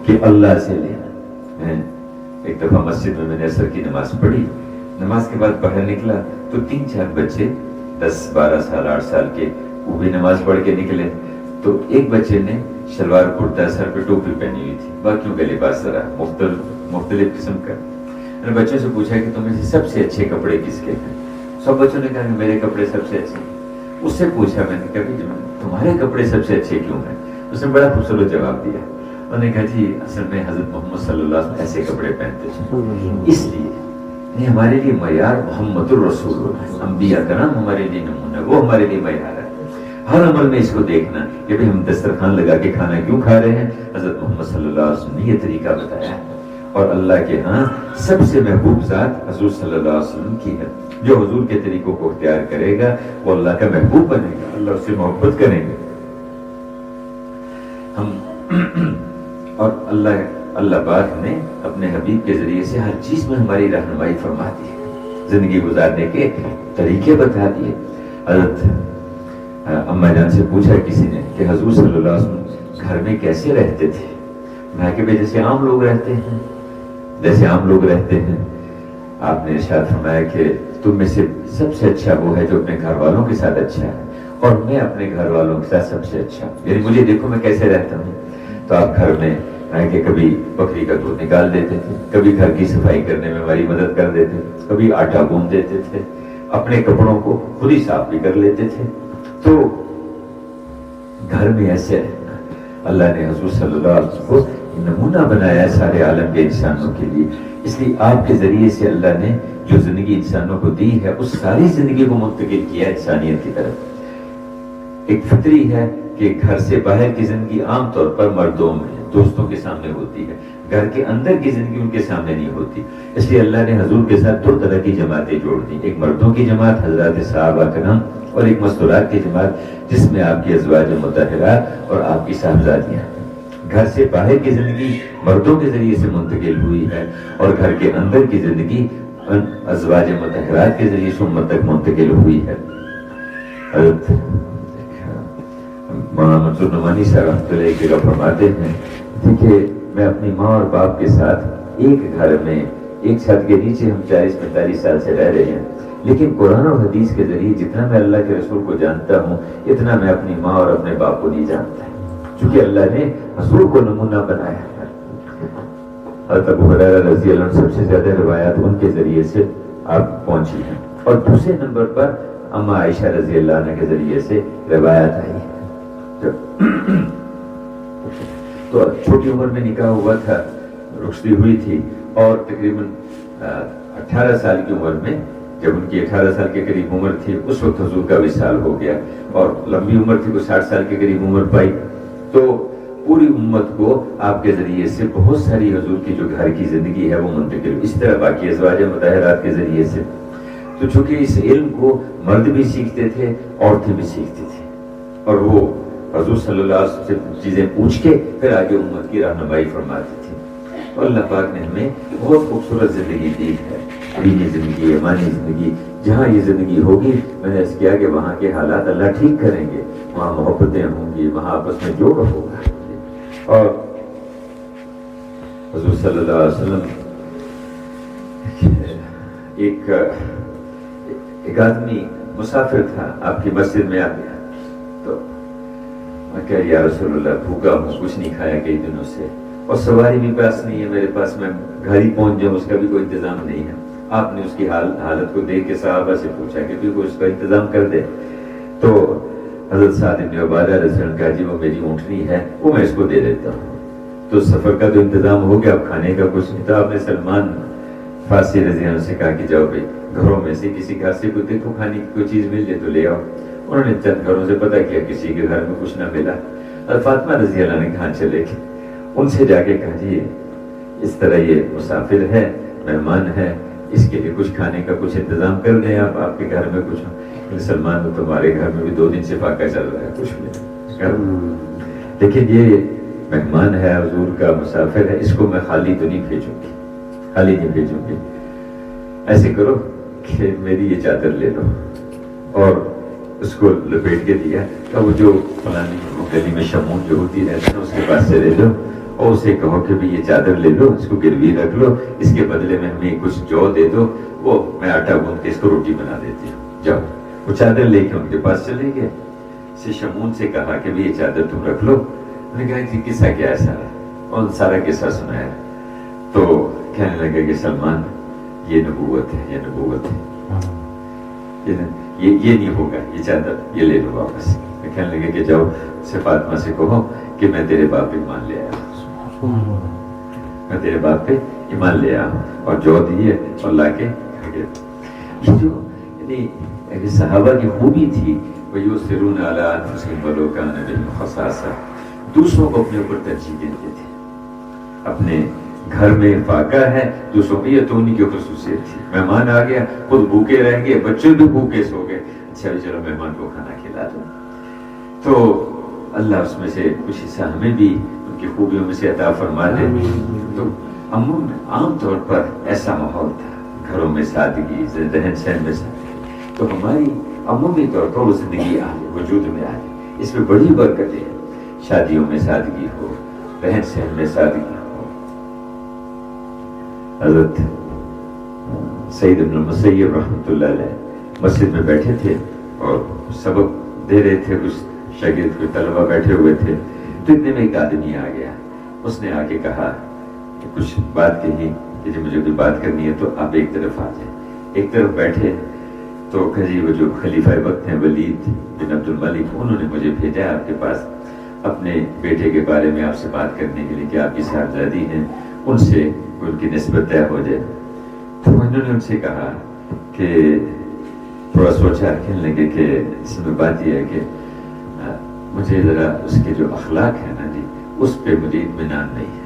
S1: کہ اللہ سے لینا. ایک دفعہ مسجد میں نے عصر کی نماز پڑھی، نماز کے بعد باہر نکلا تو 3-4 بچے 10-12 سال 8 سال کے وہ بھی نماز پڑھ کے نکلے. تو ایک بچے نے شلوار کرتا، سر پہ ٹوپی پہنی ہوئی تھی، باقیوں کا لباس ذرا مختلف قسم کا. میں نے بچوں سے پوچھا کہ تمہیں سے سب سے اچھے کپڑے کس کے ہیں؟ سب بچوں نے کہا کہ میرے کپڑے سب سے اچھے. اس سے پوچھا میں نے کہ تمہارے کپڑے سب سے اچھے کیوں ہیں؟ اس نے بڑا خوبصورت جواب دیا. انہوں نے کہا جی اصل میں حضرت محمد صلی اللہ علیہ وسلم ایسے کپڑے پہنتے تھے، اس لیے ہمارے لیے معیار محمد الرسول اللہ. انبیاء کرام ہمارے لیے نمونہ، وہ ہمارے لیے معیار ہے. ہر عمل میں اس کو دیکھنا کہ بھئی ہم دسترخوان لگا کے کھانا کیوں کھا رہے ہیں. حضرت محمد صلی اللہ علیہ وسلم نے یہ طریقہ بتایا ہے. اور اللہ کے ہاں سب سے محبوب ذات حضور صلی اللہ علیہ وسلم کی ہے. جو حضور کے طریقوں کو اختیار کرے گا وہ اللہ کا محبوب بنے گا, اللہ اس سے محبت کریں گے. ہم اور اللہ پاک نے اپنے حبیب کے ذریعے سے ہر چیز میں ہماری رہنمائی فرما دی ہے, زندگی گزارنے کے طریقے بتا دیے. حضرت اما جان سے پوچھا کسی نے کہ حضور صلی اللہ علیہ وسلم گھر میں کیسے رہتے تھے؟ میں کہ جیسے عام لوگ رہتے ہیں, جیسے عام لوگ رہتے ہیں. آپ نے ارشاد فرمایا کہ تم میں سے سب سے اچھا وہ ہے جو اپنے گھر والوں کے ساتھ اچھا ہے, اور میں اپنے گھر والوں کے ساتھ سب سے اچھا ہوں. یعنی مجھے دیکھو میں کیسے رہتا ہوں. تو آپ گھر میں کہ کبھی بکری کا دودھ نکال دیتے تھے, کبھی گھر کی صفائی کرنے میں ہماری مدد کر دیتے تھے, کبھی آٹا گوندھ دیتے تھے, اپنے کپڑوں کو خود ہی صاف بھی کر لیتے تھے. تو گھر میں ایسے رہنا, اللہ نے حضور صلی اللہ علیہ وسلم کو نمونہ بنایا ہے سارے عالم کے انسانوں کے لیے. اس لیے آپ کے ذریعے سے اللہ نے جو زندگی انسانوں کو دی ہے اس ساری زندگی کو منتقل کیا انسانیت کی طرف. ایک فطری ہے کہ گھر سے باہر کی زندگی عام طور پر مردوں میں دوستوں کے سامنے ہوتی ہے, گھر کے اندر کی زندگی ان کے سامنے نہیں ہوتی. اس لیے اللہ نے حضور کے ساتھ دو طرح کی جماعتیں جوڑ دی, ایک مردوں کی جماعت حضرات صحابہ کرام, اور ایک مستورات کی جماعت جس میں آپ کی ازواج مطہرات اور آپ کی صاحبزادیاں. گھر سے باہر کی زندگی مردوں کے ذریعے سے منتقل ہوئی ہے, اور گھر کے اندر کی زندگی ازواج مطہرات کے ذریعے سے امت تک منتقل ہوئی ہے. حضرت مولانا منصور نعمانی صاحب رحمۃ اللہ علیہ فرماتے ہیں, دیکھیے میں اپنی ماں اور باپ کے ساتھ ایک گھر میں ایک چھت کے نیچے ہم 40-45 سال سے رہ رہے ہیں, لیکن قرآن اور حدیث کے ذریعے جتنا میں اللہ کے رسول کو جانتا ہوں اتنا میں اپنی ماں اور اپنے باپ کو نہیں جانتا, چونکہ اللہ نے حضور کو نمونہ بنایا ہے. حضرت ابو ہریرہ رضی اللہ عنہ سب سے زیادہ روایات ان کے ذریعے سے آپ پہنچی ہیں, اور دوسرے نمبر پر اما عائشہ رضی اللہ عنہ کے ذریعے سے روایت آئی ہے. تو چھوٹی عمر میں نکاح ہوا تھا, رخصتی ہوئی تھی, اور تقریباً 18 سال کی عمر میں, جب ان کی 18 سال کے قریب عمر تھی اس وقت حضور کا وصال ہو گیا, اور لمبی عمر تھی, کوئی 60 سال کے قریب عمر پائی. تو پوری امت کو آپ کے ذریعے سے بہت ساری حضور کی جو گھر کی زندگی ہے وہ منتقل ہوئی, اس طرح باقی ازواج مطہرات کے ذریعے سے. تو چونکہ اس علم کو مرد بھی سیکھتے تھے, عورتیں بھی سیکھتی تھی, اور وہ حضور صلی اللہ علیہ وسلم سے چیزیں پوچھ کے پھر آگے امت کی رہنمائی فرماتی تھی. اور اللہ پاک نے ہمیں بہت خوبصورت زندگی دی ہے, دینی زندگی, ایمانی زندگی. جہاں یہ زندگی ہوگی, میں نے اس کیا کہ وہاں کے حالات اللہ ٹھیک کریں گے, وہاں محبتیں ہوں گی, وہاں آپس میں جوڑ ہوگا. اور حضور صلی اللہ علیہ وسلم ایک آدمی مسافر تھا, آپ کی مسجد میں آ گیا. تو میں کہا یا رسول اللہ بھوکا ہوں, کچھ نہیں کھایا کئی دنوں سے, اور سواری بھی پاس نہیں ہے میرے پاس, میں گھر ہی پہنچ جاؤں اس کا بھی کوئی انتظام نہیں ہے. آپ نے اس کی حالت کو دیکھ کے صحابہ سے پوچھا کہ کوئی اس کا انتظام کر دے. تو حضرت سعد بن عبادہ رضی اللہ عنہ کہا جی وہ میری اونٹنی ہے, وہ میں اس کو دے دیتا ہوں. تو سفر کا تو انتظام ہو گیا, اب کھانے کا کچھ نہیں. تو آپ نے سلمان فارسی رضی اللہ عنہ سے کہا کہ جاؤ بھائی گھروں میں سے کسی گھر سے کوئی دیکھو کھانے کی کوئی چیز مل جائے تو لے آؤ. انہوں نے چند گھروں سے پتہ کیا, کسی کے گھر میں کچھ نہ ملا. اور فاطمہ رضی اللہ عنہ کہاں چلے گئے, ان سے جا کے کہا جی اس طرح یہ مسافر ہے, مہمان ہے, اس کے لیے کچھ کھانے کا کچھ انتظام کر دیں آپ کے گھر میں کچھ. سلمان تو تمہارے گھر میں بھی 2 دن سے فاقہ چل رہا ہے, کچھ بھی. لیکن یہ مہمان ہے, حضور کا مسافر ہے, اس کو میں خالی تو نہیں بھیجوں گی, خالی نہیں بھیجوں گی. ایسے کرو کہ میری یہ چادر لے لو, اور اس کو لپیٹ کے دیا. تو وہ جو فلانی گلی میں شمون جو ہوتی رہتی ہے اس کے پاس سے لے لو, اور اسے کہو کہ بھی یہ چادر لے لو, اس کو گروی رکھ لو, اس کے بدلے میں ہمیں کچھ جو دے دو, وہ میں آٹا گوندھ کے اس کو روٹی بنا دیتی ہوں. جاؤ. وہ چادر لے کے ان کے پاس چلے گئے. سے شمون سے کہا کہ بھی یہ چادر تم رکھ لو. انہوں نے کہا کہ قصہ کیا ہے سارا, اور سارا قصہ سنایا. تو کہنے لگے کہ سلمان یہ نبوت ہے, یہ نبوت ہے, یہ نہیں ہوگا, یہ چادر یہ لے لو واپس. کہنے لگے کہ جاؤ سے فاطمہ سے کہو کہ میں تیرے باپ پہ ایمان لے آیا, میں تیرے باپ پہ ایمان لے آیا, اور جو دیے اور لا کے جو یعنی کہ صحابہ کی خوبی تھی وَيُؤْثِرُونَ عَلَىٰ أَنفُسِهِمْ وَلَوْ كَانَ بِهِمْ خَصَاصَةٌ، دوسروں کو اپنے اوپر ترجیح دیتے تھے. اپنے گھر میں فاقہ ہے دوسروں کو، یہ تو انہیں کی خصوصیت تھی. مہمان آ گیا خود بھوکے رہیں گے، بچے بھی بھوکے سو گئے، اچھا چلو مہمان کو کھانا کھلا دو. تو اللہ اس میں سے کچھ حصہ ہمیں بھی ان کی خوبیوں میں سے عطا فرما دے. تو عام طور پر ایسا ماحول تھا، گھروں میں سادگی، رہن سہن میں سادگی. تو ہماری عمومی طور پر وہ زندگی آ گئی، وجود میں آ گئی. اس میں بڑی برکتیں ہیں. شادیوں میں سادگی ہو، رہن سہن میں سادگی ہو. حضرت سعید بن المسیب رحمۃ اللہ علیہ مسجد میں بیٹھے تھے اور سبق دے رہے تھے. کچھ شاگرد کوئی طلبہ بیٹھے ہوئے تھے، تو اتنے میں ایک آدمی آ گیا. اس نے آ کے کہا کہ کچھ بات کہی کہ جی مجھے کوئی بات کرنی ہے تو آپ ایک طرف آ جائیں. ایک طرف بیٹھے تو جی وہ جو خلیفہ وقت ہیں ولید بن عبد الملک، انہوں نے مجھے بھیجا ہے آپ کے پاس اپنے بیٹے کے بارے میں آپ سے بات کرنے کے لیے کہ آپ کی صاحبزادی ہیں، ان سے ان کی نسبت طے ہو جائے. تو انہوں نے ان سے کہا کہ تھوڑا سوچا، کہنے لگے کہ اس میں بات یہ ہے کہ مجھے ذرا اس کے جو اخلاق ہے نا جی، اس پہ مجھے اطمینان نہیں ہے.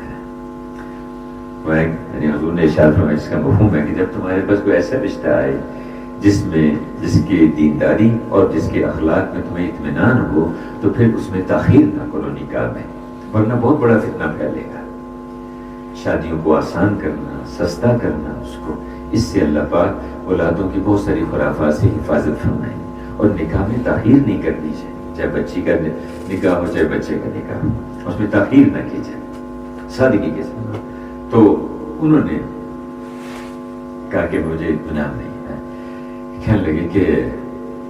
S1: یعنی حضور نے ارشاد فرمایا، اس کا مفہوم ہے کہ جب تمہارے پاس کوئی ایسا رشتہ آئے جس کی دینداری اور جس کے اخلاق میں تمہیں اطمینان ہو، تو پھر اس میں تاخیر نہ کرو نکاح میں، ورنہ بہت بڑا فتنہ پھیلے گا. شادیوں کو آسان کرنا، سستا کرنا اس کو، اس سے اللہ پاک اولادوں کی بہت ساری خرافات سے حفاظت فرمائے. اور نکاح میں تاخیر نہیں کرنی چاہیے، چاہے بچی کا نکاح ہو چاہے بچے کا نکاح ہو، اس میں تاخیر نہ کی جائے، سادگی کے ساتھ. تو انہوں نے کہا کہ مجھے اطمینان نہیں ہے. کہنے لگے کہ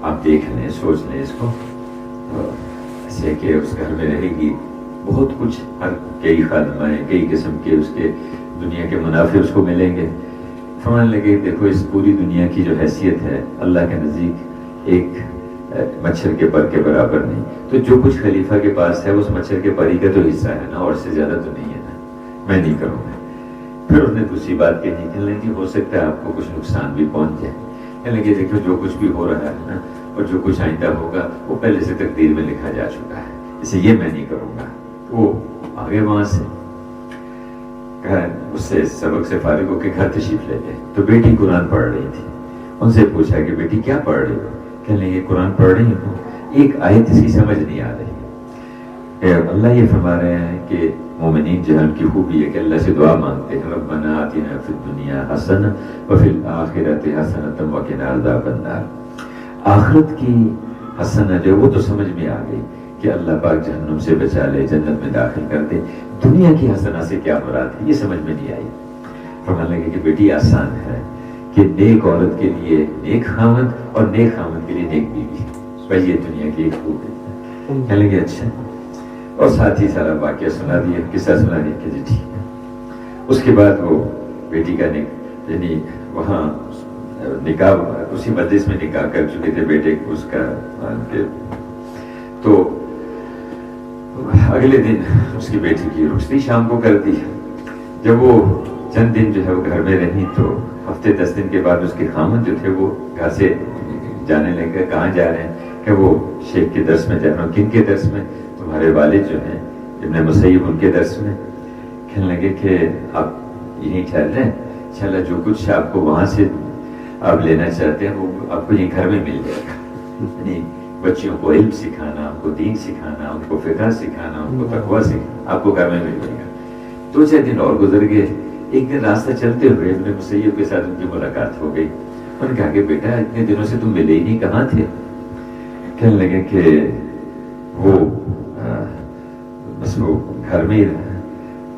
S1: آپ دیکھ لیں، سوچ لیں اس کو، ایسے کہ اس گھر میں رہے گی بہت کچھ، ہر کئی خادمائیں، کئی قسم کے اس کے دنیا کے منافع اس کو ملیں گے. فرمانے لگے دیکھو اس پوری دنیا کی جو حیثیت ہے اللہ کے نزدیک ایک مچھر کے پر کے برابر نہیں. تو جو کچھ خلیفہ کے پاس ہے اس مچھر کے پری کا تو حصہ ہے نا، اور سے زیادہ تو نہیں ہے نا، میں نہیں کروں گا. پھر اس نے دوسری بات کہی، کہنے لگی ہو سکتا ہے آپ کو کچھ نقصان بھی پہنچ جائے. کہنے لگے دیکھو جو کچھ بھی ہو رہا ہے نا اور جو کچھ آئندہ ہوگا وہ پہلے سے تقدیر میں لکھا جا چکا ہے، اسے یہ میں نہیں کروں گا. وہ آگے وہاں سے اس سے سبق سے فارغ ہو کے گھر تشریف لے گئے. تو بیٹی قرآن پڑھ رہی تھی. ان سے پوچھا کہ بیٹی کیا پڑھ رہی ہو؟ کہنے لگے قرآن پڑھ رہی ہوں، ایک آیت اس کی سمجھ نہیں آ رہی. اللہ یہ فرما رہے ہیں کہ مومنین جو ہے ان کی خوبی ہے کہ اللہ سے دعا مانگتے ہیں، ربنا آتنا فی الدنیا حسنہ وفی الآخرۃ حسنۃ وقنا عذاب النار. آخرت کی حسنہ جو وہ تو سمجھ میں آ گئی کہ اللہ پاک جہنم سے بچا لے، جنت میں داخل کر دے. دنیا کی حسنہ سے کیا مراد ہے یہ سمجھ میں نہیں آئی. فرمانے لگے کہ بیٹی آسان ہے کہ نیک عورت کے لیے نیک خاوند اور نیک خاوند کے لیے نیک بیوی، بھائی یہ دنیا کی ایک خوب ہے. کہنے لگے اچھا، اور ساتھ ہی سارا واقعہ سنا دیا، قصہ سنا دیا کہ جی ٹھیک ہے. اس کے بعد وہ بیٹی کا یعنی وہاں نکاح اسی مجلس میں نکاح کر چکے تھے بیٹے اس کا. تو اگلے دن اس کی بیٹی کی رخصتی شام کو کر دی. جب وہ چند دن جو ہے وہ گھر میں رہی تو ہفتے 10 دن کے بعد اس کے خامد جو تھے وہ گھر سے جانے لگے. کہاں جا رہے ہیں؟ کہ وہ شیخ کے درس میں جا رہا ہوں. کن کے درس میں؟ تمہارے والد جو ہیں ابن مسیب ان کے درس میں. کہنے لگے کہ آپ یہیں ٹھہر رہے ہیں، انشاءاللہ جو کچھ آپ کو وہاں سے آپ لینا چاہتے ہیں وہ آپ کو یہیں گھر میں مل جائے گا. یعنی بچیوں کو علم سکھانا، ان کو دین سکھانا، ان کو فقہ سکھانا، ان کو تقویٰ سکھانا آپ کو گھر میں مل جائے گا. 2-4 دن اور گزر گئے. ایک دن راستہ چلتے ہوئے ابن مسیب کے ساتھ ان کی ملاقات ہو گئی. انہوں نے کہا کہ بیٹا اتنے دنوں سے تم ملے ہی نہیں، کہاں تھے؟ کہنے لگے کہ وہ بس وہ گھر میں ہی رہا.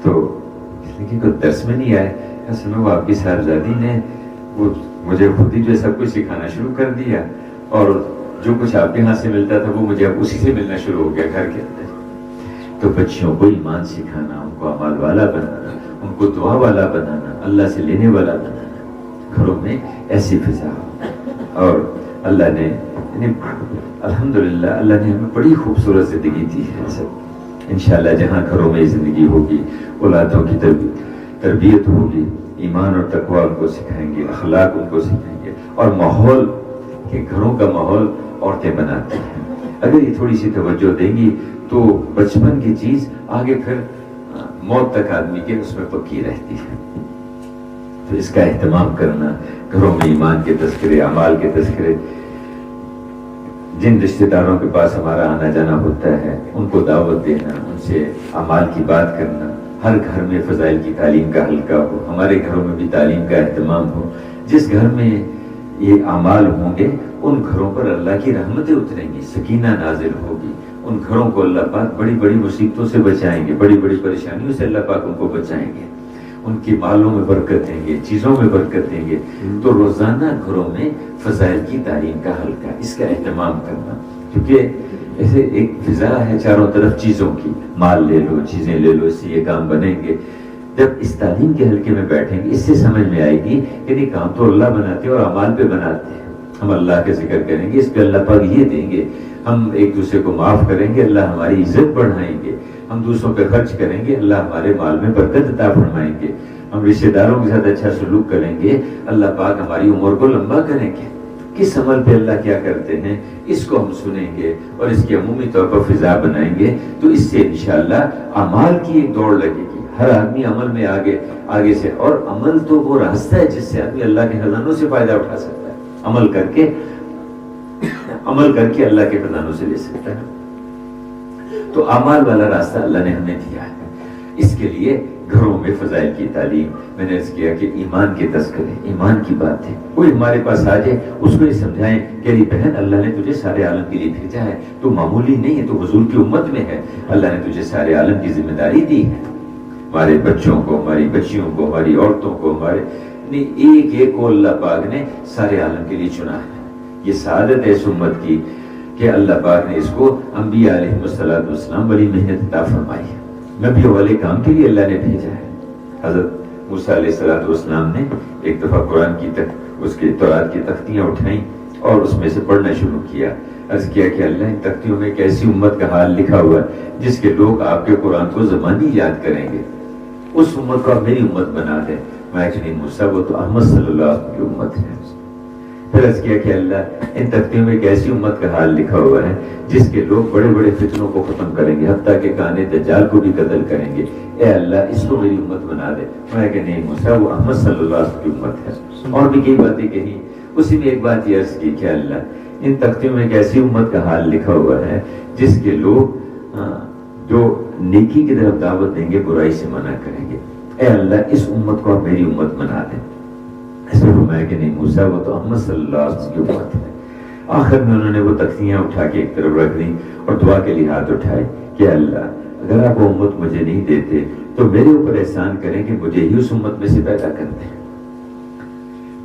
S1: تو کوئی درس میں نہیں آئے. اصل میں وہ آپ کی صاحبزادی نے وہ مجھے خود ہی جو سب کچھ سکھانا شروع کر دیا، اور جو کچھ آپ کے ہاں سے ملتا تھا وہ مجھے اب اسی سے ملنا شروع ہو گیا گھر کے اندر. تو بچیوں کو ایمان سکھانا، ان کو عمل والا بنانا، ان کو دعا والا بنانا، اللہ سے لینے والا بنانا، گھروں میں ایسی فضا ہو. اور اللہ نے الحمدللہ اللہ نے ہمیں بڑی خوبصورت زندگی دی ہے. انشاءاللہ جہاں گھروں میں زندگی ہوگی، اولادوں کی تربیت ہوگی، ایمان اور تقویٰ ان کو سکھائیں گے، اخلاق ان کو سکھائیں گے، اور ماحول کہ گھروں کا ماحول عورتیں بناتی ہیں. اگر یہ تھوڑی سی توجہ دیں گی تو بچپن کی چیز آگے پھر موت تک آدمی کے اس میں پکی رہتی ہے. تو اس کا اہتمام کرنا، گھروں میں ایمان کے تذکرے، اعمال کے تذکرے، جن رشتہ داروں کے پاس ہمارا آنا جانا ہوتا ہے ان کو دعوت دینا، ان سے اعمال کی بات کرنا، ہر گھر میں فضائل کی تعلیم کا حلقہ ہو، ہمارے گھروں میں بھی تعلیم کا اہتمام ہو. جس گھر میں یہ اعمال ہوں گے ان گھروں پر اللہ کی رحمتیں اتریں گی، سکینہ نازل ہوگی، ان گھروں کو اللہ پاک بڑی بڑی مصیبتوں سے بچائیں گے، بڑی بڑی پریشانیوں سے اللہ پاک ان کو بچائیں گے، ان کی مالوں میں برکت دیں گے، چیزوں میں برکت دیں گے. تو روزانہ گھروں میں فضائل کی تعلیم کا حلقہ، اس کا اہتمام کرنا، کیونکہ ایسے ایک فضا ہے چاروں طرف چیزوں کی، مال لے لو، چیزیں لے لو، اس سے یہ کام بنیں گے. جب اس تعلیم کے حلقے میں بیٹھیں گے اس سے سمجھ میں آئے گی کہ نہیں، کام تو اللہ بناتے ہیں اور اعمال پہ بناتے ہیں. ہم اللہ کا ذکر کریں گے، اس پہ اللہ پاک یہ دیں گے، ہم ایک دوسرے کو معاف کریں گے، اللہ ہماری عزت بڑھائیں گے، ہم دوسروں پہ خرچ کریں گے، اللہ ہمارے مال میں برکت عطا فرمائیں گے، ہم رشتہ داروں کے ساتھ اچھا سلوک کریں گے، اللہ پاک ہماری عمر کو لمبا کریں گے. کس عمل پہ اللہ کیا کرتے ہیں اس کو ہم سنیں گے اور اس کی عمومی طور پر فضا بنائیں گے. تو اس سے انشاءاللہ اعمال کی ایک دوڑ لگے گی، ہر آدمی عمل میں آگے سے. اور عمل تو وہ راستہ ہے جس سے آدمی اللہ کے خزانوں سے فائدہ اٹھا سکتا ہے، عمل کر کے اللہ کے خزانوں سے لے سکتا ہے. تو اعمال والا راستہ اللہ نے ہمیں دیا ہے. اس کے لیے گھروں میں فضائل کی تعلیم، میں نے عرض کیا کہ ایمان کے تذکرے، ایمان کی باتیں. کوئی ہمارے پاس آ جائے اس کو یہ سمجھائیں کہ ری بہن اللہ نے تجھے سارے عالم کے لیے بھیجا ہے، تو معمولی نہیں ہے، تو حضور کی امت میں ہے، اللہ نے تجھے سارے عالم کی ذمہ داری دی ہے. ہمارے بچوں کو، ہماری بچیوں کو، ہماری عورتوں کو، ہمارے ایک ایک کو اللہ پاک نے سارے عالم کے لیے چنا ہے. یہ سعادت ہے اس امت کی کہ اللہ پاک نے اس کو انبیاء علیہ السلام بڑی محنت عطا فرمائی ہے. نبیوں والے کام کے لیے اللہ نے بھیجا ہے. حضرت موسیٰ علیہ السلام نے ایک دفعہ قرآن کی اس کے تورات کی تختیاں اٹھائیں اور اس میں سے پڑھنا شروع کیا. عرض کیا کہ اللہ ان تختیوں میں ایک ایسی امت کا حال لکھا ہوا ہے جس کے لوگ آپ کے قرآن کو زبانی یاد کریں گے، اس امت کو آپ میری امت بنا دیں. میں کہ نہیں موسیٰ، وہ تو احمد صلی اللہ علیہ وسلم کی امت ہے. پھر عرض کیا کہ اللہ ان تختیوں میں ایک ایسی امت کا حال لکھا ہوا ہے جس کے لوگ بڑے بڑے فتنوں کو ختم کریں گے، حتیٰ کہ کانے دجال کو بھی قتل کریں گے. اے اللہ اس کو میری امت بنا دے. میں کہ نہیں موسیٰ، وہ احمد صلی اللہ علیہ وسلم کی امت ہے. اور بھی کئی باتیں کہیں. اسی میں ایک بات یہ عرض کی کہ اللہ ان تختیوں میں ایک ایسی امت کا حال لکھا ہوا ہے جس کے لوگ جو نیکی کی طرف دعوت دیں گے برائی سے منع کریں گے. اے اللہ اس امت کو میری امت بنا دے. اس میں فرمایا کہ نہیں موسیٰ، وہ تو احمد صلی اللہ علیہ وسلم کی امت ہے. آخر میں انہوں نے وہ تختیاں اٹھا کے ایک طرف رکھ دیں اور دعا کے لیے ہاتھ اٹھائے کہ اللہ اگر آپ وہ امت مجھے نہیں دیتے تو میرے اوپر احسان کریں کہ مجھے ہی اس امت میں سے پیدا کر دیں.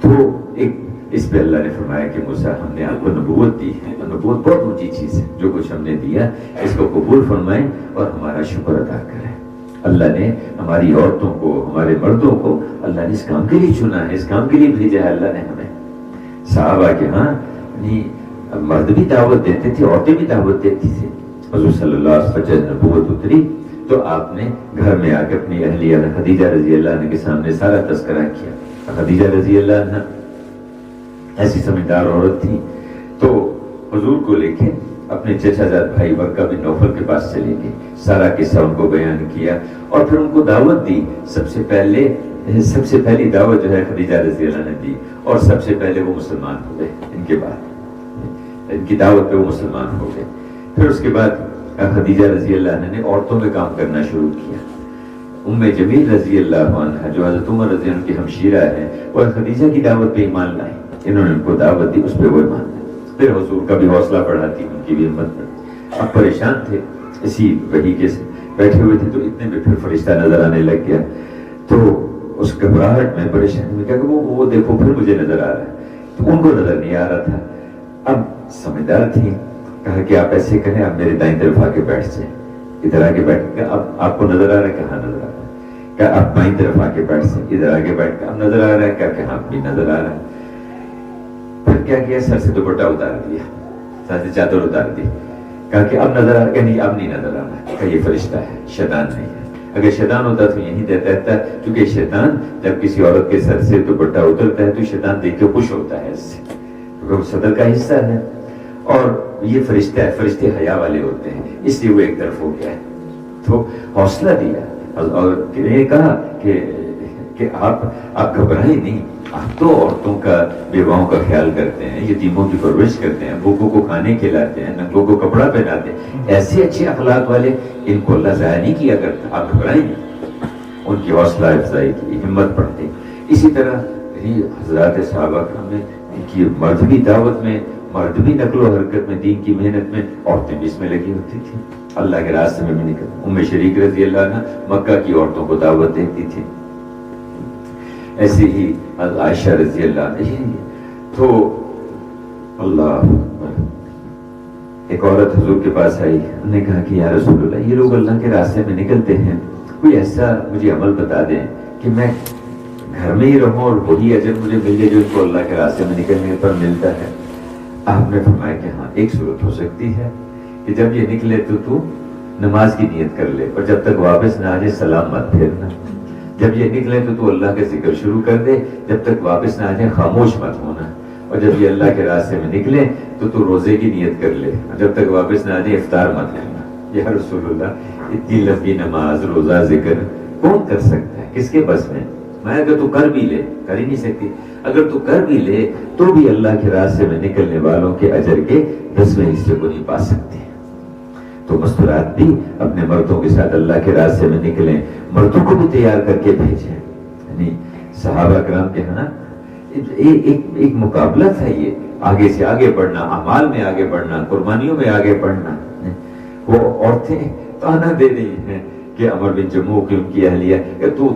S1: تو ایک اس پہ اللہ نے فرمایا کہ موسیٰ ہم نے آپ کو نبوت دی ہے، نبوت بہت اونچی چیز ہے، جو کچھ ہم نے دیا اس کو قبول فرمائیں اور ہمارا شکر ادا کریں. اللہ نے ہماری عورتوں کو، ہمارے مردوں کو اللہ نے اس کام کے لیے چنا ہے، اس کام کے لیے بھیجا ہے اللہ نے ہمیں. صحابہ کے ہاں مرد بھی دعوت دیتے تھے، عورتیں بھی دعوت دیتی تھی. حضور صلی اللہ علیہ وسلم جب نبوت اتری تو آپ نے گھر میں آ کے اپنی اہلیہ خدیجہ رضی اللہ عنہ کے سامنے سارا تذکرہ کیا. خدیجہ رضی اللہ عنہ ایسی سمجھدار عورت تھی تو حضور کو لے کے اپنے چچا زاد بھائی ورقہ بن نوفل کے پاس چلے گئے، سارا قصہ ان کو بیان کیا اور پھر ان کو دعوت دی. سب سے پہلی دعوت جو ہے خدیجہ رضی اللہ نے دی اور سب سے پہلے وہ مسلمان ہو گئے. ان کے بعد ان کی دعوت پہ وہ مسلمان ہو گئے. پھر اس کے بعد خدیجہ رضی اللہ عنہ نے عورتوں میں کام کرنا شروع کیا. جمیل رضی اللہ عنہ جو حضرت عمر رضی اللہ عنہ کی ہمشیرہ ہے وہ خدیجہ کی دعوت پہ ایمان لائے. انہوں نے ان کو دعوت دی، اس پہ وہ ایمان لائے. پھر حضور کا بھی حوصلہ بڑھاتی، ان کی بھی ہمت بڑھتی. اب پریشان تھے اسی وحی کے بیٹھے ہوئے تھے تو اتنے میں پھر فرشتہ نظر آنے لگ گیا. تو اس گھبراہٹ میں پریشانی میں کہا کہ وہ دیکھو پھر مجھے نظر آ رہا ہے. تو ان کو نظر نہیں آ رہا تھا. اب سمجھدار تھی، کہا کہ آپ ایسے کریں، آپ میرے دائیں طرف آ کے بیٹھ جائیں. ادھر آ کے بیٹھ کے اب آپ کو نظر آ رہا ہے؟ کہاں نظر آ رہا ہے. کہا آپ بائیں طرف آ کے بیٹھ جائیں. ادھر آ کے بیٹھ کے اب نظر آ رہا ہے؟ کہا کہ ہاں بھی نظر آ رہا ہے. پھر کیا کیا، سر سے دوپٹہ اتار دیا، سر سے چادر اتار دی. کہا کہ اب نظر آ رہا ہے؟ نہیں اب نہیں نظر آ رہا ہے. کہا یہ فرشتہ ہے، شیطان نہیں ہے. اگر شیطان ہوتا تو یہی دیتا ہے، کیونکہ شیطان جب کسی عورت کے سر سے دوپٹہ اترتا ہے تو شیطان دیکھ کے خوش ہوتا ہے اس سے. صدر کا حصہ ہے، اور یہ فرشتہ ہے، فرشتے حیا والے ہوتے ہیں، اس لیے وہ ایک طرف ہو گیا ہے۔ تو حوصلہ دیا اور یہ کہا کہ آپ گھبرائیں نہیں، آپ تو عورتوں کا، بیواؤں کا خیال کرتے ہیں، یتیموں کی پرورش کرتے ہیں، بھوکوں کو کھانے کھلاتے ہیں، ننگوں کو کپڑا پہناتے ہیں، ایسے اچھے اخلاق والے، ان کو اللہ ضائع نہیں کیا کرتا، آپ گھبرائیں نہیں۔ ان کی حوصلہ افزائی کی، ہمت بڑھتی۔ اسی طرح حضرات صحابہ کرام نے کی مرد بھی دعوت میں، مرد بھی نقل و حرکت میں، دین کی محنت میں، عورتیں بھی اس میں لگی ہوتی تھی، اللہ کے راستے میں بھی نکل۔ ام شریک رضی اللہ عنہ مکہ کی عورتوں کو دعوت دیتی تھی، ایسے ہی عائشہ رضی اللہ عنہ۔ تو اللہ، ایک عورت حضور کے پاس آئی، انہوں نے کہا کہ یا رسول اللہ، یہ لوگ اللہ کے راستے میں نکلتے ہیں، کوئی ایسا مجھے عمل بتا دیں کہ میں گھر میں ہی رہوں اور وہی اجر مجھے مل جائے جو ان کو اللہ کے راستے میں نکلنے پر ملتا ہے۔ آپ نے فرمایا کہ ہاں، ایک صورت ہو سکتی ہے کہ جب یہ نکلے تو نماز کی نیت کر لے، اور جب تک واپس نہ آ جائے سلام مت پھیرنا۔ جب یہ نکلے تو اللہ کا ذکر شروع کر دے، جب تک واپس نہ آ جائے خاموش مت ہونا۔ اور جب یہ اللہ کے راستے میں نکلے تو روزے کی نیت کر لے، اور جب تک واپس نہ آ جائے افطار مت کرنا۔ یا رسول اللہ، اتنی لمبی نماز، روزہ، ذکر کون کر سکتا ہے؟ کس کے بس میں؟ میں اگر تو کر بھی لے، کر ہی نہیں سکتی، اگر تو کر بھی لے تو بھی اللہ کے راستے میں نکلنے والوں کے اجر کے 10ویں حصے کو نہیں پا سکتے۔ تو مستورات بھی اپنے مردوں کے ساتھ اللہ کے راستے میں نکلیں، مردوں کو بھی تیار کر کے بھیجیں۔ یعنی صحابہ کرام کے نا ایک مقابلہ تھا، یہ آگے سے آگے بڑھنا، اعمال میں آگے بڑھنا، قربانیوں میں آگے بڑھنا۔ وہ عورتیں تانا دے رہی ہیں کہ عمر بن جموع کی ان کی اہلیہ کہ تو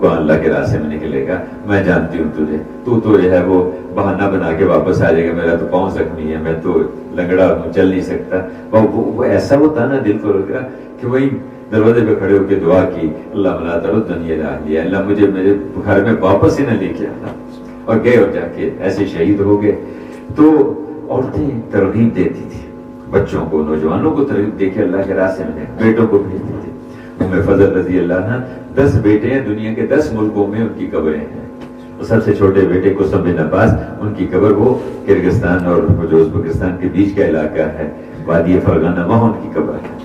S1: کہاں اللہ کے راستے میں نکلے گا، میں جانتی ہوں تجھے، تو جو ہے وہ بہانہ بنا کے واپس آ جائے گا، میرا تو پاؤں زخمی ہے، میں تو لنگڑا ہوں، چل نہیں سکتا۔ وہ ایسا وہ تانا دل کو لگا کہ وہی دروازے پہ کھڑے ہو کے دعا کی، اللہ ملا تردنی اہلیہ، اللہ مجھے میرے گھر میں واپس ہی نہ لے کے آنا۔ اور گئے اور جا کے ایسے شہید ہو گئے۔ تو عورتیں ترغیب دیتی تھی بچوں کو، نوجوانوں کو ترغیب دے کے اللہ کے راستے میں بیٹوں کو بھیجتی تھی۔ ام فضل رضی اللہ عنہ 10 بیٹے ہیں، دنیا کے 10 ملکوں میں ان کی قبریں ہیں۔ اور سب سے چھوٹے بیٹے قسم بن عباس، ان کی قبر وہ کرغزستان اور جو ازبکستان کے بیچ کا علاقہ ہے، وادی فرغانہ، وہاں ان کی قبر ہے۔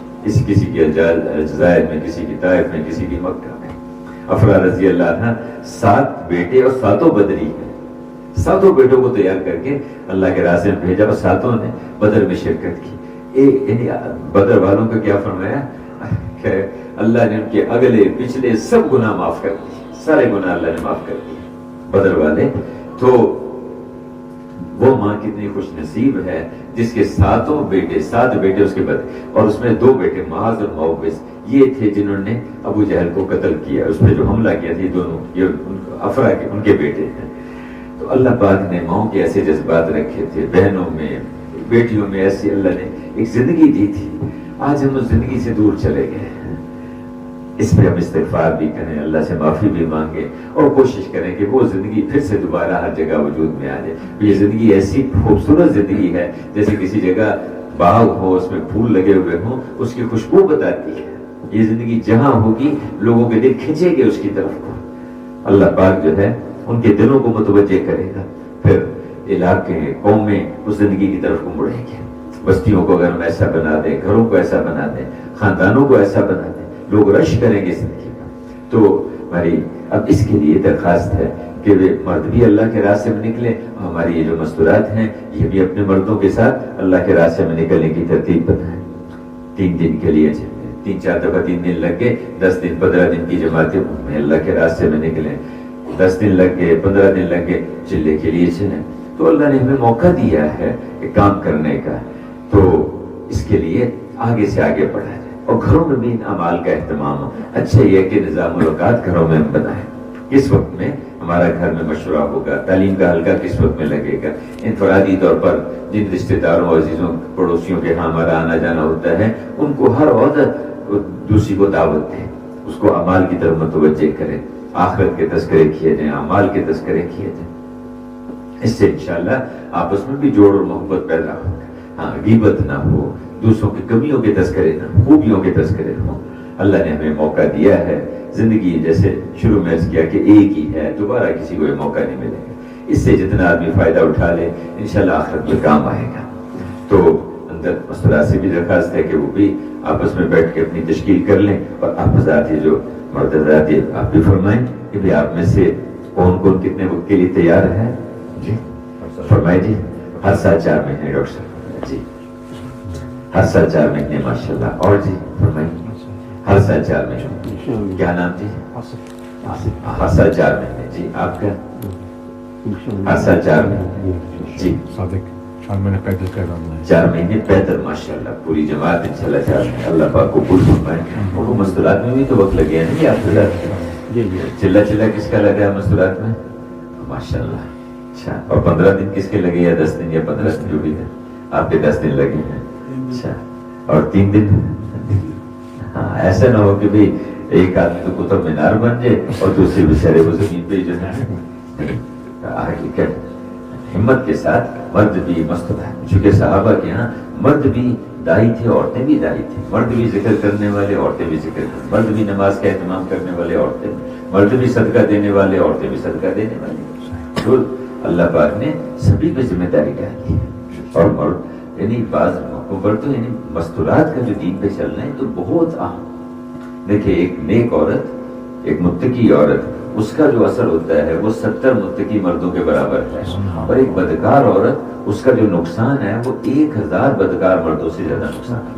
S1: کسی کی الجزائر میں، کسی کی طائف میں، کسی کی مکہ میں۔ افرا رضی اللہ عنہ 7 بیٹے اور 7 بدری ہیں، 7 بیٹوں کو تیار کر کے اللہ کے راستے میں بھیجا، اور 7 نے بدر میں شرکت کی۔ یعنی بدر والوں کا کیا فرمایا کہ اللہ نے ان کے اگلے پچھلے سب گناہ معاف کر دیے، سارے گناہ اللہ نے معاف کر دیے بدر والے۔ تو وہ ماں کتنی خوش نصیب ہے جس کے 7 بیٹے اس کے بعد، اور اس میں 2 بیٹے معاذ اور موبس، یہ تھے جنہوں نے ابو جہل کو قتل کیا، اس پہ جو حملہ کیا تھا، دونوں یہ افرا کے ان کے بیٹے ہیں۔ تو اللہ پاک نے ماؤں کے ایسے جذبات رکھے تھے، بہنوں میں، بیٹیوں میں ایسی اللہ نے ایک زندگی دی تھی۔ آج ہم اس زندگی سے دور چلے گئے، اس پہ ہم استغفار بھی کریں، اللہ سے معافی بھی مانگیں، اور کوشش کریں کہ وہ زندگی پھر سے دوبارہ ہر جگہ وجود میں آ جائے۔ یہ زندگی ایسی خوبصورت زندگی ہے جیسے کسی جگہ باغ ہو، اس میں پھول لگے ہوئے ہوں، اس کی خوشبو بتاتی ہے۔ یہ زندگی جہاں ہوگی لوگوں کے دل کھنچے گے اس کی طرف کو، اللہ پاک جو ہے ان کے دلوں کو متوجہ کرے گا، پھر علاقے، قومیں اس زندگی کی طرف کو مڑیں گے۔ بستیوں کو اگر ہم ایسا بنا دیں، گھروں کو ایسا بنا دیں، خاندانوں کو ایسا بنا دیں، لوگ رش کریں گے زندگی کا۔ تو ہماری اب اس کے لیے درخواست ہے کہ وہ مرد بھی اللہ کے راستے میں نکلیں، اور ہماری یہ جو مستورات ہیں یہ بھی اپنے مردوں کے ساتھ اللہ کے راستے میں نکلنے کی ترتیب بتائیں۔ 3 دن کے لیے 3-4 دفعہ 3 دن لگ گئے، 10 دن 15 دن کی جماعتیں میں اللہ کے راستے میں نکلیں، 10 دن لگ گئے، 15 دن لگ گئے، چلے کے لیے چلیں۔ تو اللہ نے ہمیں موقع دیا ہے ایک کام کرنے کا، تو اس کے لیے آگے سے آگے بڑھا جائے، اور گھروں میں بھی ان اعمال کا اہتمام ہو۔ اچھا یہ کہ نظام الاوقات گھروں میں ہم بنائیں، کس وقت میں ہمارا گھر میں مشورہ ہوگا، تعلیم کا حلقہ کس وقت میں لگے گا، انفرادی طور پر جن رشتہ داروں، عزیزوں، پڑوسیوں کے ہاں ہمارا آنا جانا ہوتا ہے، ان کو ہر عہدہ دوسری کو دعوت دیں، اس کو اعمال کی طرف متوجہ کریں، آخرت کے تذکرے کیے جائیں، اعمال کے تذکرے کیے جائیں۔ اس سے انشاءاللہ آپس میں بھی جوڑ اور محبت پیدا ہوگا۔ ہاں، غیبت نہ ہو، دوسروں کی کمیوں کے تذکرے نہ ہو، خوبیوں کے تذکرے ہوں۔ اللہ نے ہمیں موقع دیا ہے، زندگی جیسے شروع میں عرض کیا کہ ایک ہی ہے، دوبارہ کسی کو یہ موقع نہیں ملے گا۔ اس سے جتنا آدمی فائدہ اٹھا لے انشاءاللہ آخرت میں کام آئے گا. تو اندر مستورات سے بھی درخواست ہے کہ وہ بھی آپس میں بیٹھ کے اپنی تشکیل کر لیں, اور آپ حضرات یہ جو مرد حضرات آپ بھی فرمائیں کہ بھی آپ میں سے کون کون کتنے وقت کے لیے تیار ہے. جی فرمائے جی. ہر سال 4 مہینے ڈاکٹر صاحب جی, ہر سال 4 مہینے ماشاءاللہ. اور جی فرمائیں. ہر سال 4 مہینے. کیا نام جی؟ ہر سال 4 مہینے. جی آپ کا؟ ہر سال 4 مہینے. جی
S2: 4 مہینے پیدل کر رہا ہوں.
S1: 4 مہینے پیدل ماشاءاللہ. پوری جماعت انشاءاللہ 4 مہینے. اللہ پاک کو قبول فرمائے. وہ مستورات میں بھی تو وقت لگے ہیں نا آپ حضرات؟ چلا چلا کس کا لگا ہے مستورات میں؟ ماشاءاللہ. اچھا, اور 15 دن کس کے لگے, یا 10 دن یا 15 دن جو بھی ہے؟ آپ کے 10 دن لگے ہیں. اچھا, اور 3 دن. ہاں ایسا نہ ہو کہ بھئی ایک آدمی تو قطب مینار بن جائے اور دوسرے بیچارے وہ زمین پہ جو ہے. حقیقت ہمت کے ساتھ مرد بھی مستورات, چونکہ صحابہ کے یہاں مرد بھی دائی تھے, عورتیں بھی دائی تھیں. مرد بھی ذکر کرنے والے, عورتیں بھی ذکر کرنے, مرد بھی نماز کا اہتمام کرنے والے, عورتیں, مرد بھی صدقہ دینے والے, عورتیں بھی صدقہ دینے والے. تو اللہ پاک نے سبھی پہ ذمہ داری ڈالی ہے. اور مرد یعنی بعض موقعوں پر تو یعنی مستورات کا جو دین پہ چلنا ہے تو بہت اہم. دیکھیں ایک نیک عورت, ایک متقی عورت, اس کا جو اثر ہوتا ہے وہ 70 متقی مردوں کے برابر ہے. اور ایک بدکار عورت, اس کا جو نقصان ہے وہ 1000 بدکار مردوں سے زیادہ نقصان ہے.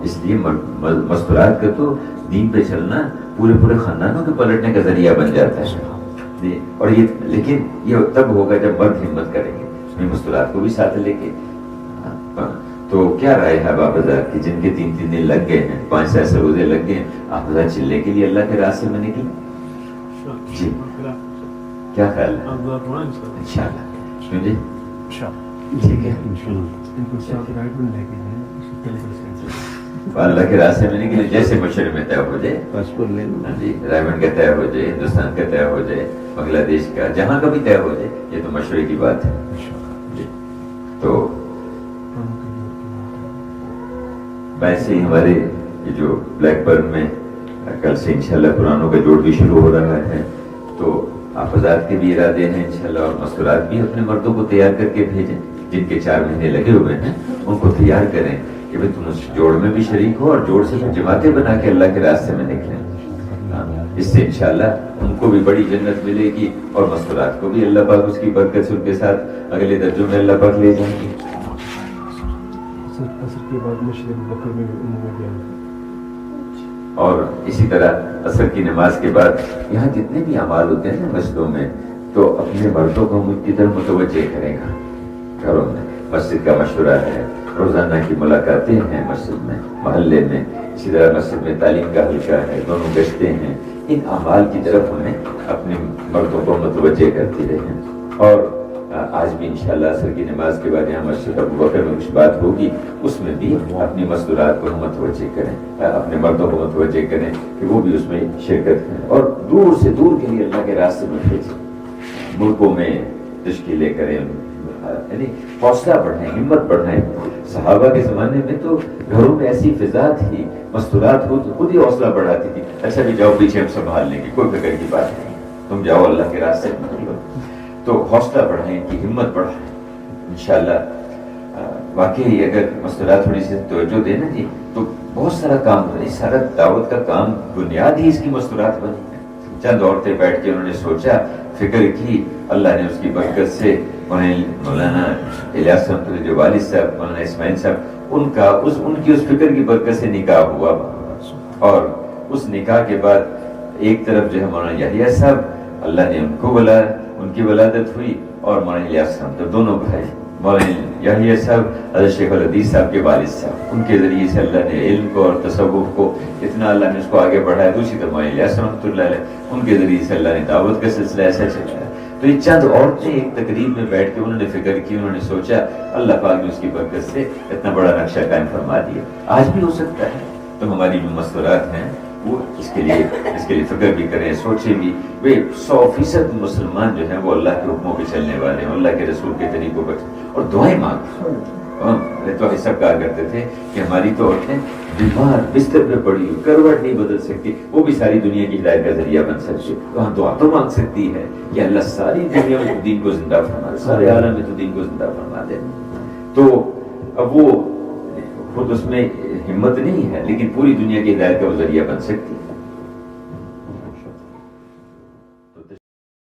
S1: اس لیے مستورات کا تو دین پہ چلنا پورے خاندانوں کے پلٹنے کا ذریعہ بن جاتا ہے. اور یہ لیکن یہ تب ہوگا جب مرد ہمت کریں گے مستورات کو بھی ساتھ لے کے. تو کیا رائے ہے آپ حضرات کی جن کے 3 دن لگ گئے ہیں, 5 روزے لگ گئے ہیں, آپ حضرات چلنے کے لیے اللہ کے راستے میں نکلیں؟ جی کیا خیال ہے؟ انشاءاللہ. کیوں جی؟ ٹھیک ہے اللہ کے راستے میں نکلیں. جیسے مشرق میں طے ہو جائے, جی رائمنڈ کا طے ہو جائے, ہندوستان کا طے ہو جائے, بنگلہ دیش کا, جہاں کا بھی طے ہو جائے, یہ تو مشورے کی بات ہے. جی تو ویسے ہی ہمارے جو بلیک برن میں کل سے انشاءاللہ قرآنوں کا جوڑ بھی شروع ہو رہا ہے. تو آپ حضرات کے بھی ارادے ہیں انشاءاللہ, اور مستورات بھی اپنے مردوں کو تیار کر کے بھیجیں. جن کے 4 مہینے لگے ہوئے ہیں ان کو تیار کریں کہ بھئی تم اس جوڑ میں بھی شریک ہو, اور جوڑ سے پھر جماعتیں بنا کے اللہ کے راستے میں نکلیں. اس سے انشاءاللہ ان کو بھی بڑی جنت ملے گی, اور مستورات کو بھی اللہ پاک اس کی برکت سے ان کے ساتھ اگلے درجوں میں اللہ پاک لے جائیں گے. اور اسی طرح عصر کی نماز کے بعد یہاں جتنے بھی اعمال ہوتے ہیں نا مسجدوں میں, تو اپنے مردوں کو مجھ کی طرف متوجہ کرے گا. گھروں میں مسجد کا مشورہ ہے, روزانہ کی ملاقاتیں ہیں مسجد میں, محلے میں, اسی طرح مسجد میں تعلیم کا حلقہ ہے, دونوں گشتے ہیں. ان اعمال کی طرف ہمیں اپنے مردوں کو متوجہ کرتے رہیں. اور آج بھی انشاءاللہ عصر کی نماز کے بعد یہاں مسجد ابو بکر میں کچھ بات ہوگی, اس میں بھی اپنی مستورات کو متوجہ کریں, اپنے مردوں کو متوجہ کریں کہ وہ بھی اس میں شرکت کریں, اور دور سے دور کے لیے اللہ کے راستے میں بھیجیں. ملکوں میں تشکیلیں کریں, یعنی حوصلہ بڑھائیں, ہمت بڑھائیں. صحابہ کے زمانے میں تو گھروں میں ایسی فضا تھی, مستورات کو خود ہی حوصلہ بڑھاتی تھی. اچھا بھی جاؤ, پیچھے ہم سنبھال لیں گے, کوئی فکر کی بات نہیں, تم جاؤ اللہ کے راستے میں. تو حوصلہ بڑھائیں, کی ہمت بڑھائیں انشاءاللہ. واقعی اگر مستورات تھوڑی سی توجہ دیں نا جی, تو بہت سارا کام ہو رہا ہے. سارا دعوت کا کام بنیاد ہی اس کی مستورات بنی ہے. چند عورتیں بیٹھ کے انہوں نے سوچا, فکر کی, اللہ نے اس کی برکت سے مولانا الیاس رحمۃ اللہ جو والد صاحب, مولانا اسماعیل صاحب, ان کی اس فکر کی برکت سے نکاح ہوا. اور اس نکاح کے بعد ایک طرف جو ہے مولانا یحییٰ صاحب, اللہ نے ان کو بلایا, ان کی ولادت ہوئی. اور مولانا الیاس صاحب تو دونوں بھائی, مولانا یحییٰ صاحب حضرت شیخ الحدیث صاحب کے والد صاحب, ان کے ذریعے سے اللہ نے علم کو اور تصوف کو اتنا اللہ نے اس کو آگے بڑھایا. دوسری طرف مولانا الیاس رحمۃ اللہ علیہ, ان کے ذریعے سے اللہ نے دعوت کا سلسلہ ایسا چلایا. تو یہ چند عورتیں ایک تقریب میں بیٹھ کے انہوں نے فکر کی, انہوں نے سوچا, اللہ پاک نے اس کی برکت سے اتنا بڑا نقشہ قائم فرما دیا. آج بھی ہو سکتا ہے. تو ہماری جو مستورات ہیں وہ اس کے لیے فکر بھی کریں, سوچیں بھی. وہ 100% مسلمان جو ہیں وہ اللہ کے حکموں پہ چلنے والے ہیں, اللہ کے رسول کے طریقوں پر, اور دعائیں مانگیں. تو سب کہا کرتے تھے کہ ہماری تو عورتیں بیمار بستر پہ پڑی ہوئی کروٹ نہیں بدل سکتی، وہ بھی ساری دنیا کی ہدایت کا ذریعہ بن سکتی، وہاں دعا تو مانگ سکتی ہے کہ اللہ ساری دنیا میں دین کو زندہ فرما دے، سارے عالم میں تو دین کو زندہ فرما دے۔ تو اب وہ خود اس میں ہمت نہیں ہے، لیکن پوری دنیا کی ہدایت کا وہ ذریعہ بن سکتی ہے۔